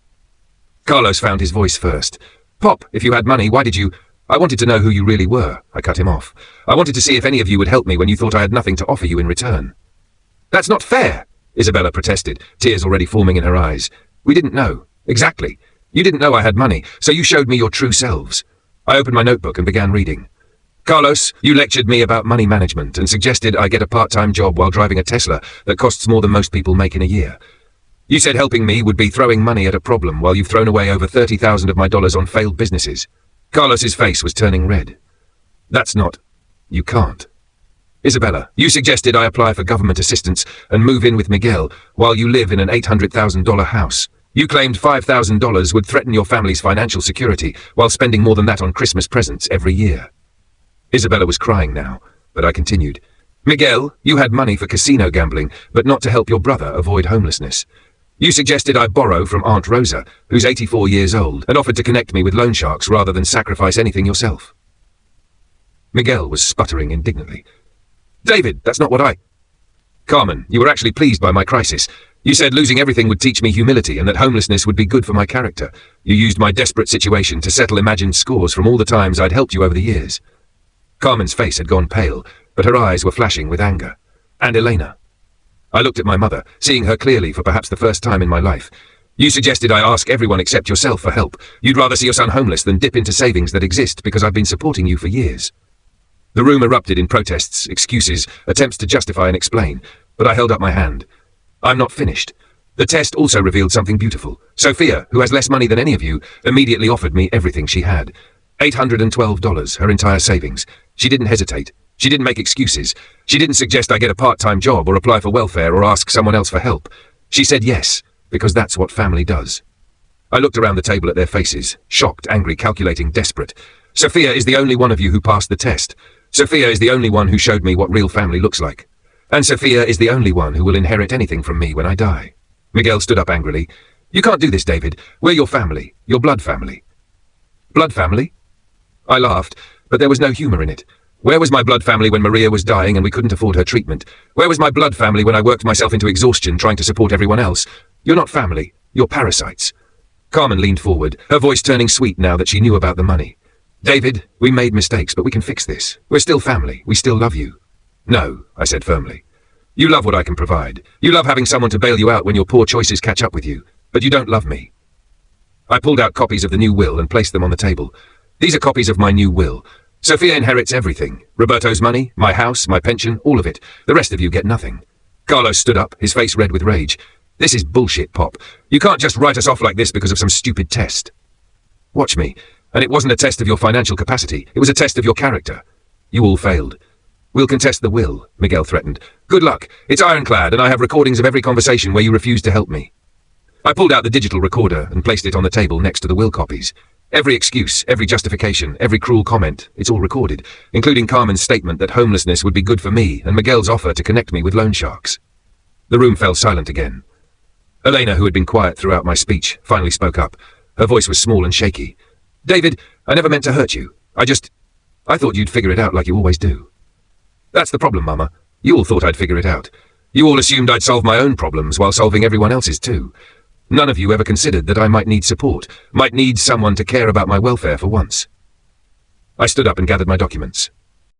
Carlos found his voice first. "Pop, if you had money, why did you..." "I wanted to know who you really were," I cut him off. "I wanted to see if any of you would help me when you thought I had nothing to offer you in return." "That's not fair," Isabella protested, tears already forming in her eyes. "We didn't know. Exactly. You didn't know I had money, so you showed me your true selves." I opened my notebook and began reading. "Carlos, you lectured me about money management and suggested I get a part-time job while driving a Tesla that costs more than most people make in a year. You said helping me would be throwing money at a problem while you've thrown away over $30,000 of my dollars on failed businesses." Carlos's face was turning red. "That's not... You can't." "Isabella, you suggested I apply for government assistance and move in with Miguel while you live in an $800,000 house. You claimed $5,000 would threaten your family's financial security while spending more than that on Christmas presents every year." Isabella was crying now, but I continued. "Miguel, you had money for casino gambling, but not to help your brother avoid homelessness. You suggested I borrow from Aunt Rosa, who's 84 years old, and offered to connect me with loan sharks rather than sacrifice anything yourself." Miguel was sputtering indignantly. "David, that's not what I..." "Carmen, you were actually pleased by my crisis. You said losing everything would teach me humility and that homelessness would be good for my character. You used my desperate situation to settle imagined scores from all the times I'd helped you over the years." Carmen's face had gone pale, but her eyes were flashing with anger. "And Elena." I looked at my mother, seeing her clearly for perhaps the first time in my life. You suggested I ask everyone except yourself for help. You'd rather see your son homeless than dip into savings that exist because I've been supporting you for years. The room erupted in protests, excuses, attempts to justify and explain, but I held up my hand. I'm not finished. The test also revealed something beautiful. Sophia, who has less money than any of you, immediately offered me everything she had. $812, her entire savings. She didn't hesitate. She didn't make excuses. She didn't suggest I get a part-time job or apply for welfare or ask someone else for help. She said yes, because that's what family does. I looked around the table at their faces, shocked, angry, calculating, desperate. Sophia is the only one of you who passed the test. Sophia is the only one who showed me what real family looks like. And Sophia is the only one who will inherit anything from me when I die. Miguel stood up angrily. You can't do this, David. We're your family, your blood family. Blood family? I laughed, but there was no humor in it. Where was my blood family when Maria was dying and we couldn't afford her treatment? Where was my blood family when I worked myself into exhaustion trying to support everyone else? You're not family, you're parasites. Carmen leaned forward, her voice turning sweet now that she knew about the money. David, we made mistakes, but we can fix this. We're still family, we still love you. No, I said firmly. You love what I can provide. You love having someone to bail you out when your poor choices catch up with you. But you don't love me. I pulled out copies of the new will and placed them on the table. These are copies of my new will. Sophia inherits everything. Roberto's money, my house, my pension, all of it. The rest of you get nothing. Carlos stood up, his face red with rage. This is bullshit, Pop. You can't just write us off like this because of some stupid test. Watch me. And it wasn't a test of your financial capacity. It was a test of your character. You all failed. We'll contest the will, Miguel threatened. Good luck. It's ironclad, and I have recordings of every conversation where you refused to help me. I pulled out the digital recorder and placed it on the table next to the will copies. Every excuse, every justification, every cruel comment, it's all recorded, including Carmen's statement that homelessness would be good for me and Miguel's offer to connect me with loan sharks. The room fell silent again. Elena, who had been quiet throughout my speech, finally spoke up. Her voice was small and shaky. David, I never meant to hurt you. I thought you'd figure it out like you always do. That's the problem, Mama. You all thought I'd figure it out. You all assumed I'd solve my own problems while solving everyone else's too. None of you ever considered that I might need support, might need someone to care about my welfare for once. I stood up and gathered my documents.